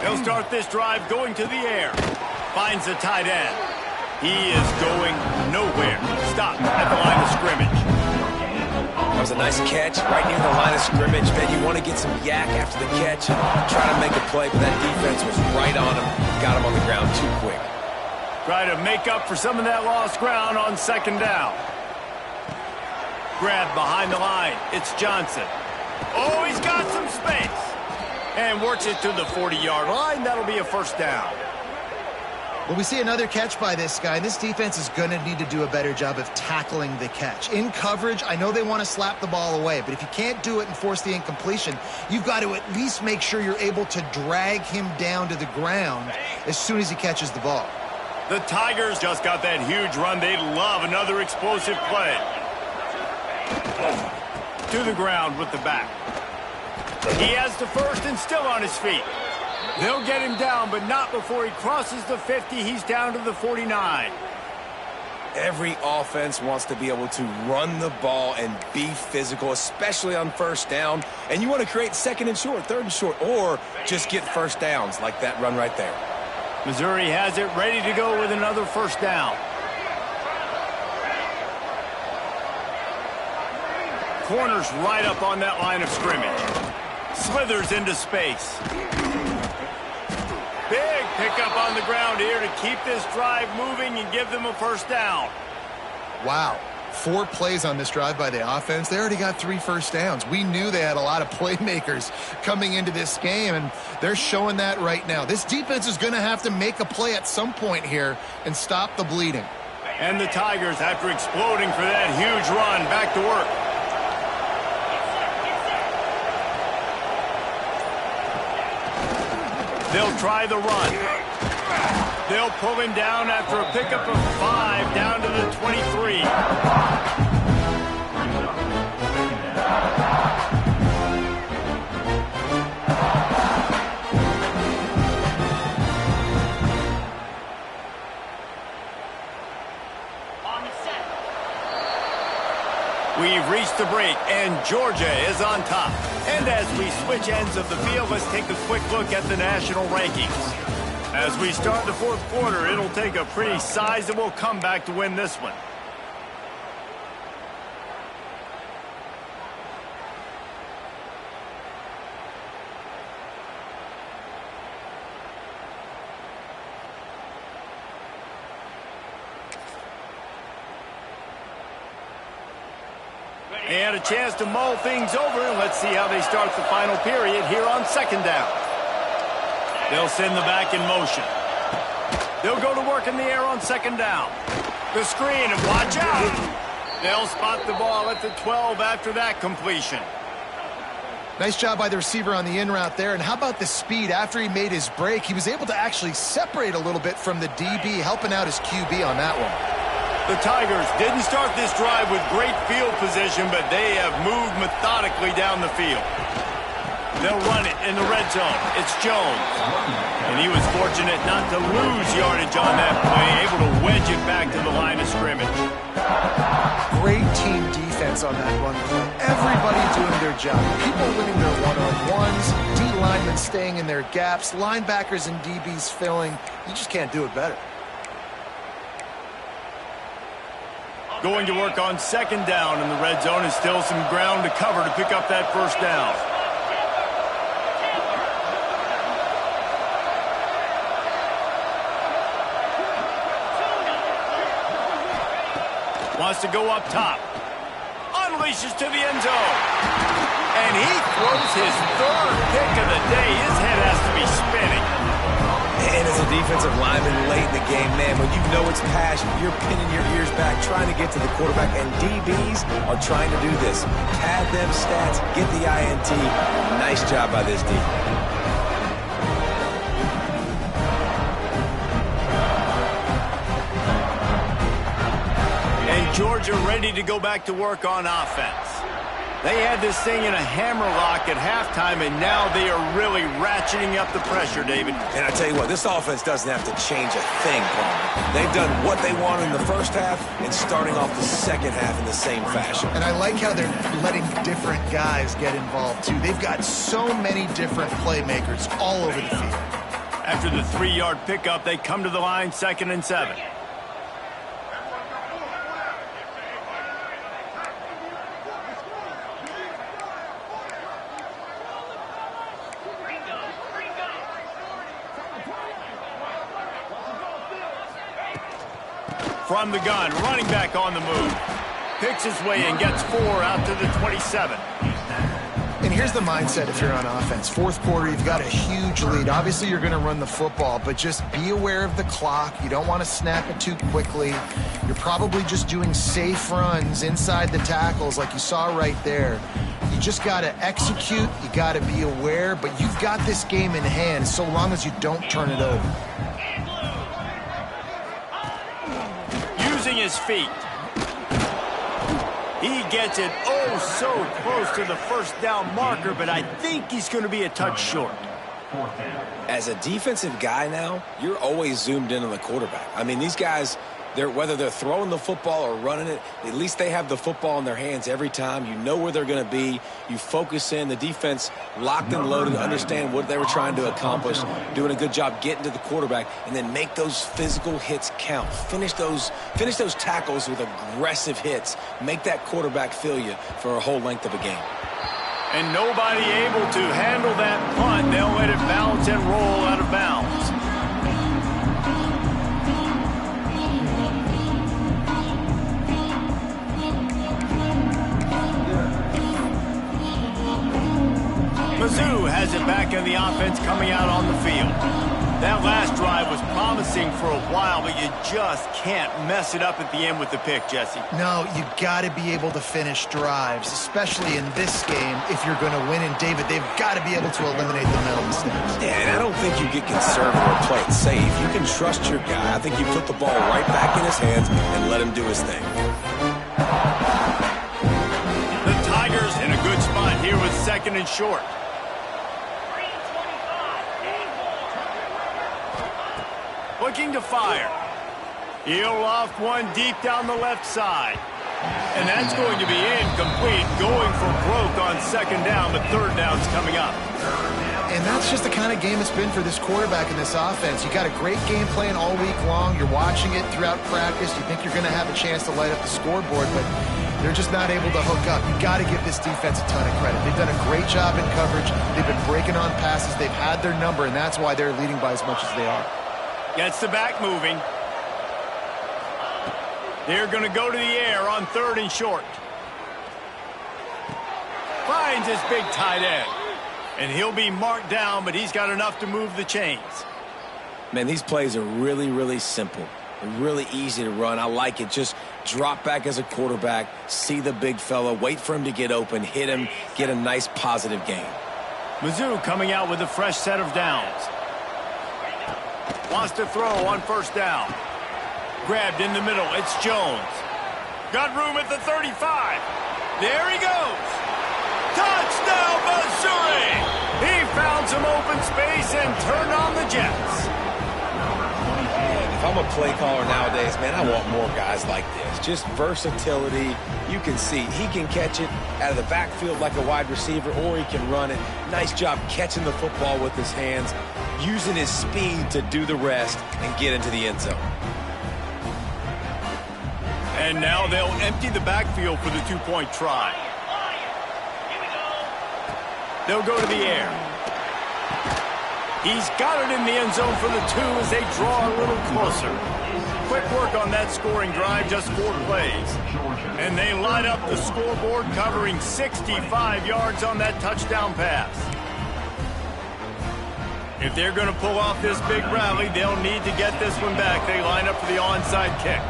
They'll start this drive going to the air. Finds the tight end. He is going nowhere. Stop at the line of scrimmage. That was a nice catch right near the line of scrimmage. Man, you want to get some yak after the catch and try to make a play, but that defense was right on him. Got him on the ground too quick. Try to make up for some of that lost ground on second down. Grab behind the line. It's Johnson. Oh, he's got some space. And works it to the 40-yard line. That'll be a first down. Well, we see another catch by this guy. This defense is going to need to do a better job of tackling the catch. In coverage, I know they want to slap the ball away, but if you can't do it and force the incompletion, you've got to at least make sure you're able to drag him down to the ground as soon as he catches the ball. The Tigers just got that huge run. They love another explosive play. To the ground with the back. He has the first and still on his feet. They'll get him down, but not before he crosses the 50. He's down to the 49. Every offense wants to be able to run the ball and be physical, especially on first down. And you want to create second and short, third and short, or just get first downs like that run right there. Missouri has it ready to go with another first down. Corners right up on that line of scrimmage. Slithers into space. Big pickup on the ground here to keep this drive moving and give them a first down. Wow. 4 plays on this drive by the offense. They already got 3 first downs. We knew they had a lot of playmakers coming into this game, and they're showing that right now. This defense is going to have to make a play at some point here and stop the bleeding. And the Tigers, after exploding for that huge run, back to work. They'll try the run. They'll pull him down after a pickup of 5 down to the 23. We've reached the break, and Georgia is on top. And as we switch ends of the field, let's take a quick look at the national rankings. As we start the fourth quarter, it'll take a pretty sizable comeback to win this one. They had a chance to mull things over, and let's see how they start the final period here on second down. They'll send the back in motion. They'll go to work in the air on second down. The screen, and watch out! They'll spot the ball at the 12 after that completion. Nice job by the receiver on the in route there. And how about the speed after he made his break? He was able to actually separate a little bit from the DB, helping out his QB on that one. The Tigers didn't start this drive with great field position, but they have moved methodically down the field. They'll run it in the red zone. It's Jones. And he was fortunate not to lose yardage on that play, able to wedge it back to the line of scrimmage. Great team defense on that run play. Everybody doing their job. People winning their one-on-ones, D linemen staying in their gaps, linebackers and DBs filling. You just can't do it better. Going to work on second down in the red zone, and still some ground to cover to pick up that first down. Wants to go up top. Unleashes to the end zone. And he throws his third pick of the day. His head has to be spinning. And as a defensive lineman late in the game, man, when you know it's passion, you're pinning your ears back, trying to get to the quarterback, and DBs are trying to do this. Pad them stats, get the INT. Nice job by this D. And Georgia ready to go back to work on offense. They had this thing in a hammerlock at halftime, and now they are really ratcheting up the pressure, David. And I tell you what, this offense doesn't have to change a thing, Palmer. They've done what they wanted in the first half and starting off the second half in the same fashion. And I like how they're letting different guys get involved, too. They've got so many different playmakers all over the field. After the 3-yard pickup, they come to the line 2nd and 7. From the gun, running back on the move. Picks his way and gets 4 out to the 27. And here's the mindset if you're on offense. 4th quarter, you've got a huge lead. Obviously, you're going to run the football, but just be aware of the clock. You don't want to snap it too quickly. You're probably just doing safe runs inside the tackles like you saw right there. You just got to execute. You got to be aware, but you've got this game in hand so long as you don't turn it over. Using his feet. He gets it so close to the 1st down marker, but I think he's going to be a touch short. As a defensive guy now, you're always zoomed in on the quarterback. I mean, these guys, whether they're throwing the football or running it, at least they have the football in their hands every time. You know where they're going to be. You focus in. The defense locked and loaded, understand what they were trying to accomplish, doing a good job getting to the quarterback, and then make those physical hits count. Finish those tackles with aggressive hits. Make that quarterback feel you for a whole length of a game. And nobody able to handle that punt. They'll let it bounce and roll out of bounds. Mizzou has it back in the offense coming out on the field. That last drive was promising for a while, but you just can't mess it up at the end with the pick, Jesse. No, you got to be able to finish drives, especially in this game if you're going to win. And, David, they've got to be able to eliminate the mental mistakes. Yeah, and I don't think you get conservative or play it safe. You can trust your guy. I think you put the ball right back in his hands and let him do his thing. The Tigers in a good spot here with 2nd and short. Looking to fire. He'll loft one deep down the left side. And that's going to be incomplete, going for broke on 2nd down, but 3rd down's coming up. And that's just the kind of game it's been for this quarterback in this offense. You got a great game plan all week long. You're watching it throughout practice. You think you're going to have a chance to light up the scoreboard, but they're just not able to hook up. You got to give this defense a ton of credit. They've done a great job in coverage. They've been breaking on passes. They've had their number, and that's why they're leading by as much as they are. Gets the back moving. They're going to go to the air on 3rd and short. Finds his big tight end. And he'll be marked down, but he's got enough to move the chains. Man, these plays are really, really simple. They're really easy to run. I like it. Just drop back as a quarterback, see the big fella, wait for him to get open, hit him, get a nice positive gain. Mizzou coming out with a fresh set of downs. Wants to throw on 1st down. Grabbed in the middle. It's Jones. Got room at the 35. There he goes. Touchdown, Missouri! He found some open space and turned on the Jets. If I'm a play caller nowadays, man, I want more guys like this. Just versatility. You can see he can catch it out of the backfield like a wide receiver, or he can run it. Nice job catching the football with his hands, using his speed to do the rest and get into the end zone. And now they'll empty the backfield for the 2-point try. They'll go to the air. He's got it in the end zone for the 2 as they draw a little closer. Quick work on that scoring drive, just 4 plays. And they light up the scoreboard, covering 65 yards on that touchdown pass. If they're going to pull off this big rally, they'll need to get this one back. They line up for the onside kick.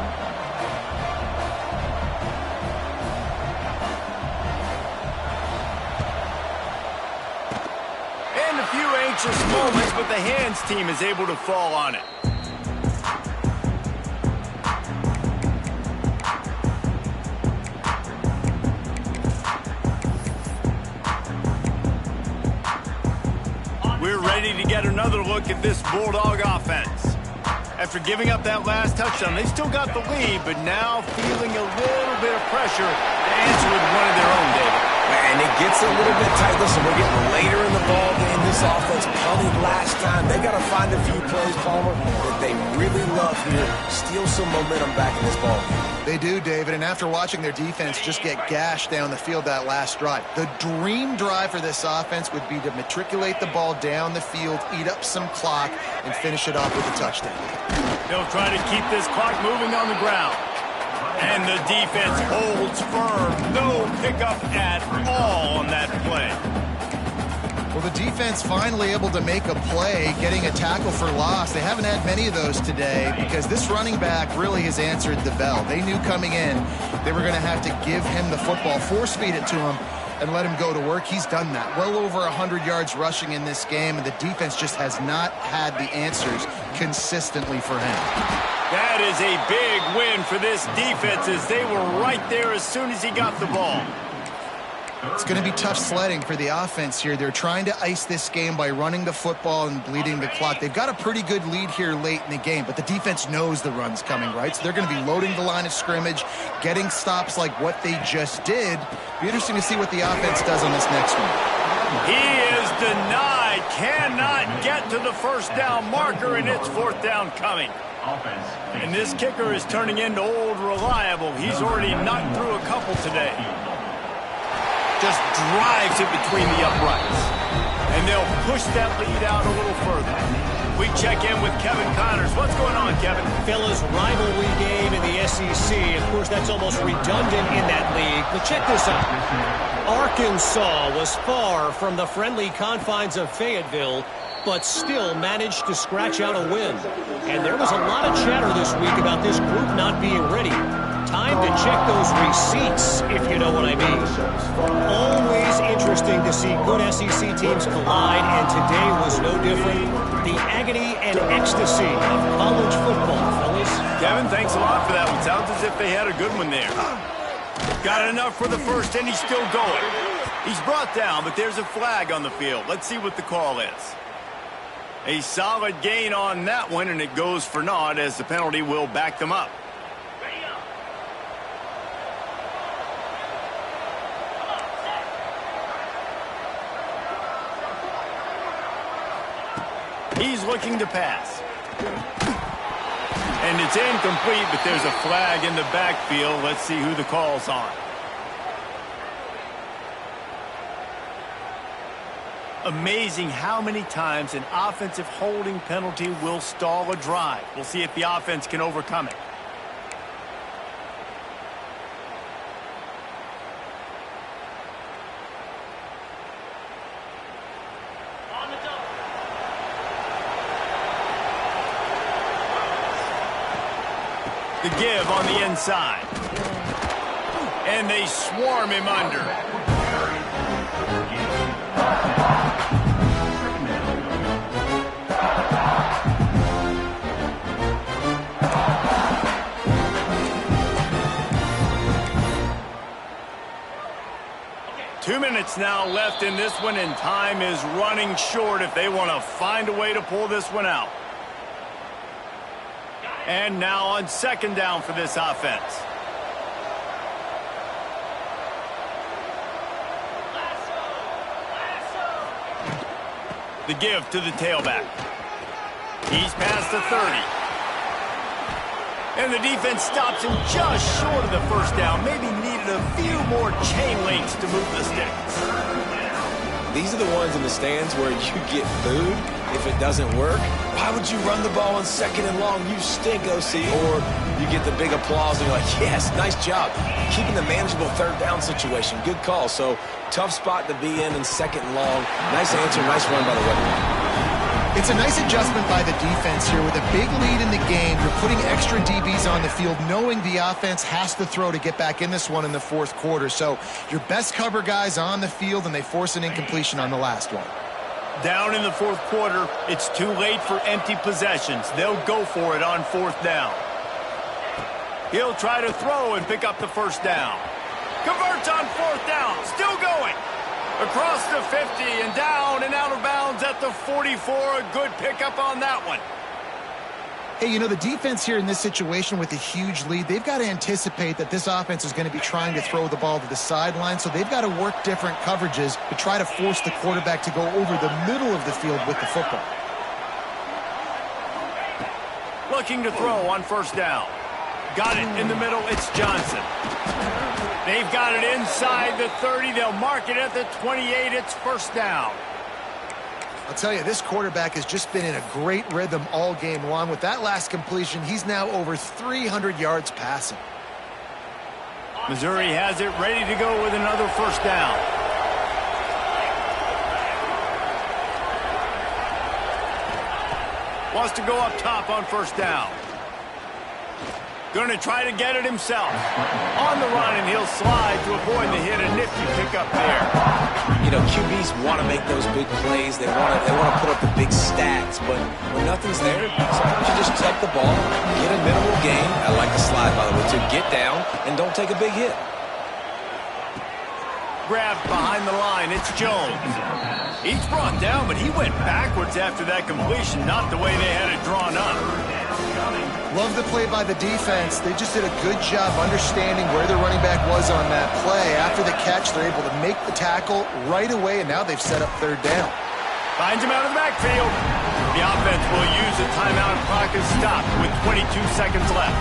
And a few anxious moments, but the hands team is able to fall on it. We're ready to get another look at this Bulldog offense. After giving up that last touchdown, they still got the lead, but now feeling a little bit of pressure to answer with one of their own, David. And it gets a little bit tight. Listen, we're getting later in the ball game. This offense only last time. They got to find a few plays, Palmer, that they really love here. Steal some momentum back in this ball game. They do, David, and after watching their defense just get gashed down the field that last drive, the dream drive for this offense would be to matriculate the ball down the field, eat up some clock, and finish it off with a touchdown. They'll try to keep this clock moving on the ground. And the defense holds firm. No pickup at all on that play. Well, the defense finally able to make a play, getting a tackle for loss. They haven't had many of those today because this running back really has answered the bell. They knew coming in they were going to have to give him the football, force-feed it to him, and let him go to work. He's done that. Well over 100 yards rushing in this game, and the defense just has not had the answers consistently for him. That is a big win for this defense as they were right there as soon as he got the ball. It's going to be tough sledding for the offense here. They're trying to ice this game by running the football and bleeding the clock. They've got a pretty good lead here late in the game, but the defense knows the run's coming, right? So they're going to be loading the line of scrimmage, getting stops like what they just did. Be interesting to see what the offense does on this next one. He is denied, cannot get to the first down marker, and it's fourth down coming. And this kicker is turning into old reliable. He's already knocked through a couple today. Just drives it between the uprights. And they'll push that lead out a little further. We check in with Kevin Connors. What's going on, Kevin? Fellas, rivalry game in the SEC. Of course, that's almost redundant in that league. But check this out. Arkansas was far from the friendly confines of Fayetteville, but still managed to scratch out a win. And there was a lot of chatter this week about this group not being ready. Time to check those receipts, if you know what I mean. Always interesting to see good SEC teams collide, and today was no different. The agony and ecstasy of college football, fellas. Kevin, thanks a lot for that one. Sounds as if they had a good one there. Got enough for the first, and he's still going. He's brought down, but there's a flag on the field. Let's see what the call is. A solid gain on that one, and it goes for naught as the penalty will back them up. He's looking to pass. And it's incomplete, but there's a flag in the backfield. Let's see who the call's on. Amazing how many times an offensive holding penalty will stall a drive. We'll see if the offense can overcome it. The give on the inside. And they swarm him under. 2 minutes now left in this one, and time is running short if they want to find a way to pull this one out. And now on second down for this offense. The give to the tailback. He's past the 30. And the defense stops him just short of the first down. Maybe needed a few more chain links to move the sticks. These are the ones in the stands where you get booed if it doesn't work. Why would you run the ball on second and long? You stink, OC. Or you get the big applause and you're like, yes, nice job. Keeping the manageable third down situation. Good call. So tough spot to be in second and long. Nice answer, nice run by the Red. It's a nice adjustment by the defense here. With a big lead in the game, you're putting extra DBs on the field, knowing the offense has to throw to get back in this one in the fourth quarter. So your best cover guys on the field, and they force an incompletion on the last one. Down in the fourth quarter, it's too late for empty possessions. They'll go for it on fourth down. He'll try to throw and pick up the first down. Converts on fourth down, still going. Across the 50 and down and out of bounds at the 44. A good pickup on that one. Hey, you know, the defense here in this situation with a huge lead, they've got to anticipate that this offense is going to be trying to throw the ball to the sideline, so they've got to work different coverages to try to force the quarterback to go over the middle of the field with the football. Looking to throw on first down. Got it in the middle. It's Johnson. They've got it inside the 30. They'll mark it at the 28. It's first down. I'll tell you, this quarterback has just been in a great rhythm all game long. With that last completion, he's now over 300 yards passing. Missouri has it ready to go with another first down. Wants to go up top on first down. Going to try to get it himself. On the run, and he'll slide to avoid the hit. A nifty pickup there. You know, QBs want to make those big plays. They want to put up the big stats. But when nothing's there, sometimes you just take the ball, get a minimal gain. I like the slide, by the way, to get down and don't take a big hit. Grabbed behind the line. It's Jones. He's brought down, but he went backwards after that completion. Not the way they had it drawn up. Love the play by the defense. They just did a good job understanding where the running back was on that play. After the catch, they're able to make the tackle right away, and now they've set up third down. Finds him out of the backfield. The offense will use a timeout. Clock is stopped with 22 seconds left.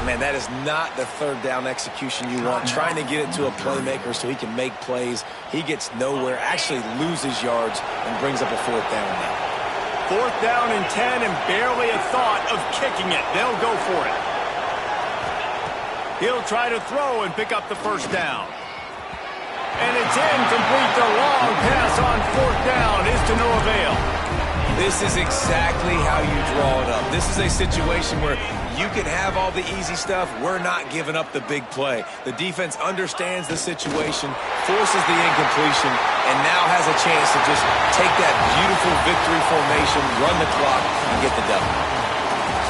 Man, that is not the third down execution you want. Trying to get it to a playmaker so he can make plays. He gets nowhere, actually loses yards, and brings up a fourth down now. Fourth down and 10, and barely a thought of kicking it. They'll go for it. He'll try to throw and pick up the first down. And it's incomplete. The long pass on fourth down is to no avail. This is exactly how you draw it up. This is a situation where you can have all the easy stuff. We're not giving up the big play. The defense understands the situation, forces the incompletion, and now has a chance to just take that beautiful victory formation, run the clock, and get the W.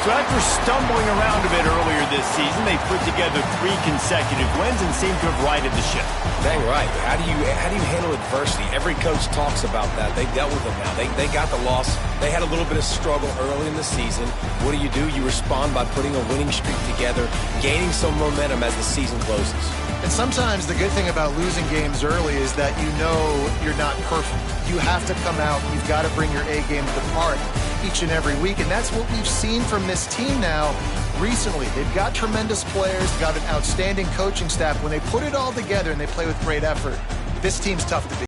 So after stumbling around a bit earlier this season, they put together 3 consecutive wins and seem to have righted the ship. Dang right. How do you handle adversity? Every coach talks about that. They've dealt with it now. They got the loss. They had a little bit of struggle early in the season. What do? You respond by putting a winning streak together, gaining some momentum as the season closes. And sometimes the good thing about losing games early is that you know you're not perfect. You have to come out. You've got to bring your A game to the park each and every week. And that's what we've seen from this team now recently. They've got tremendous players, got an outstanding coaching staff. When they put it all together and they play with great effort, this team's tough to beat.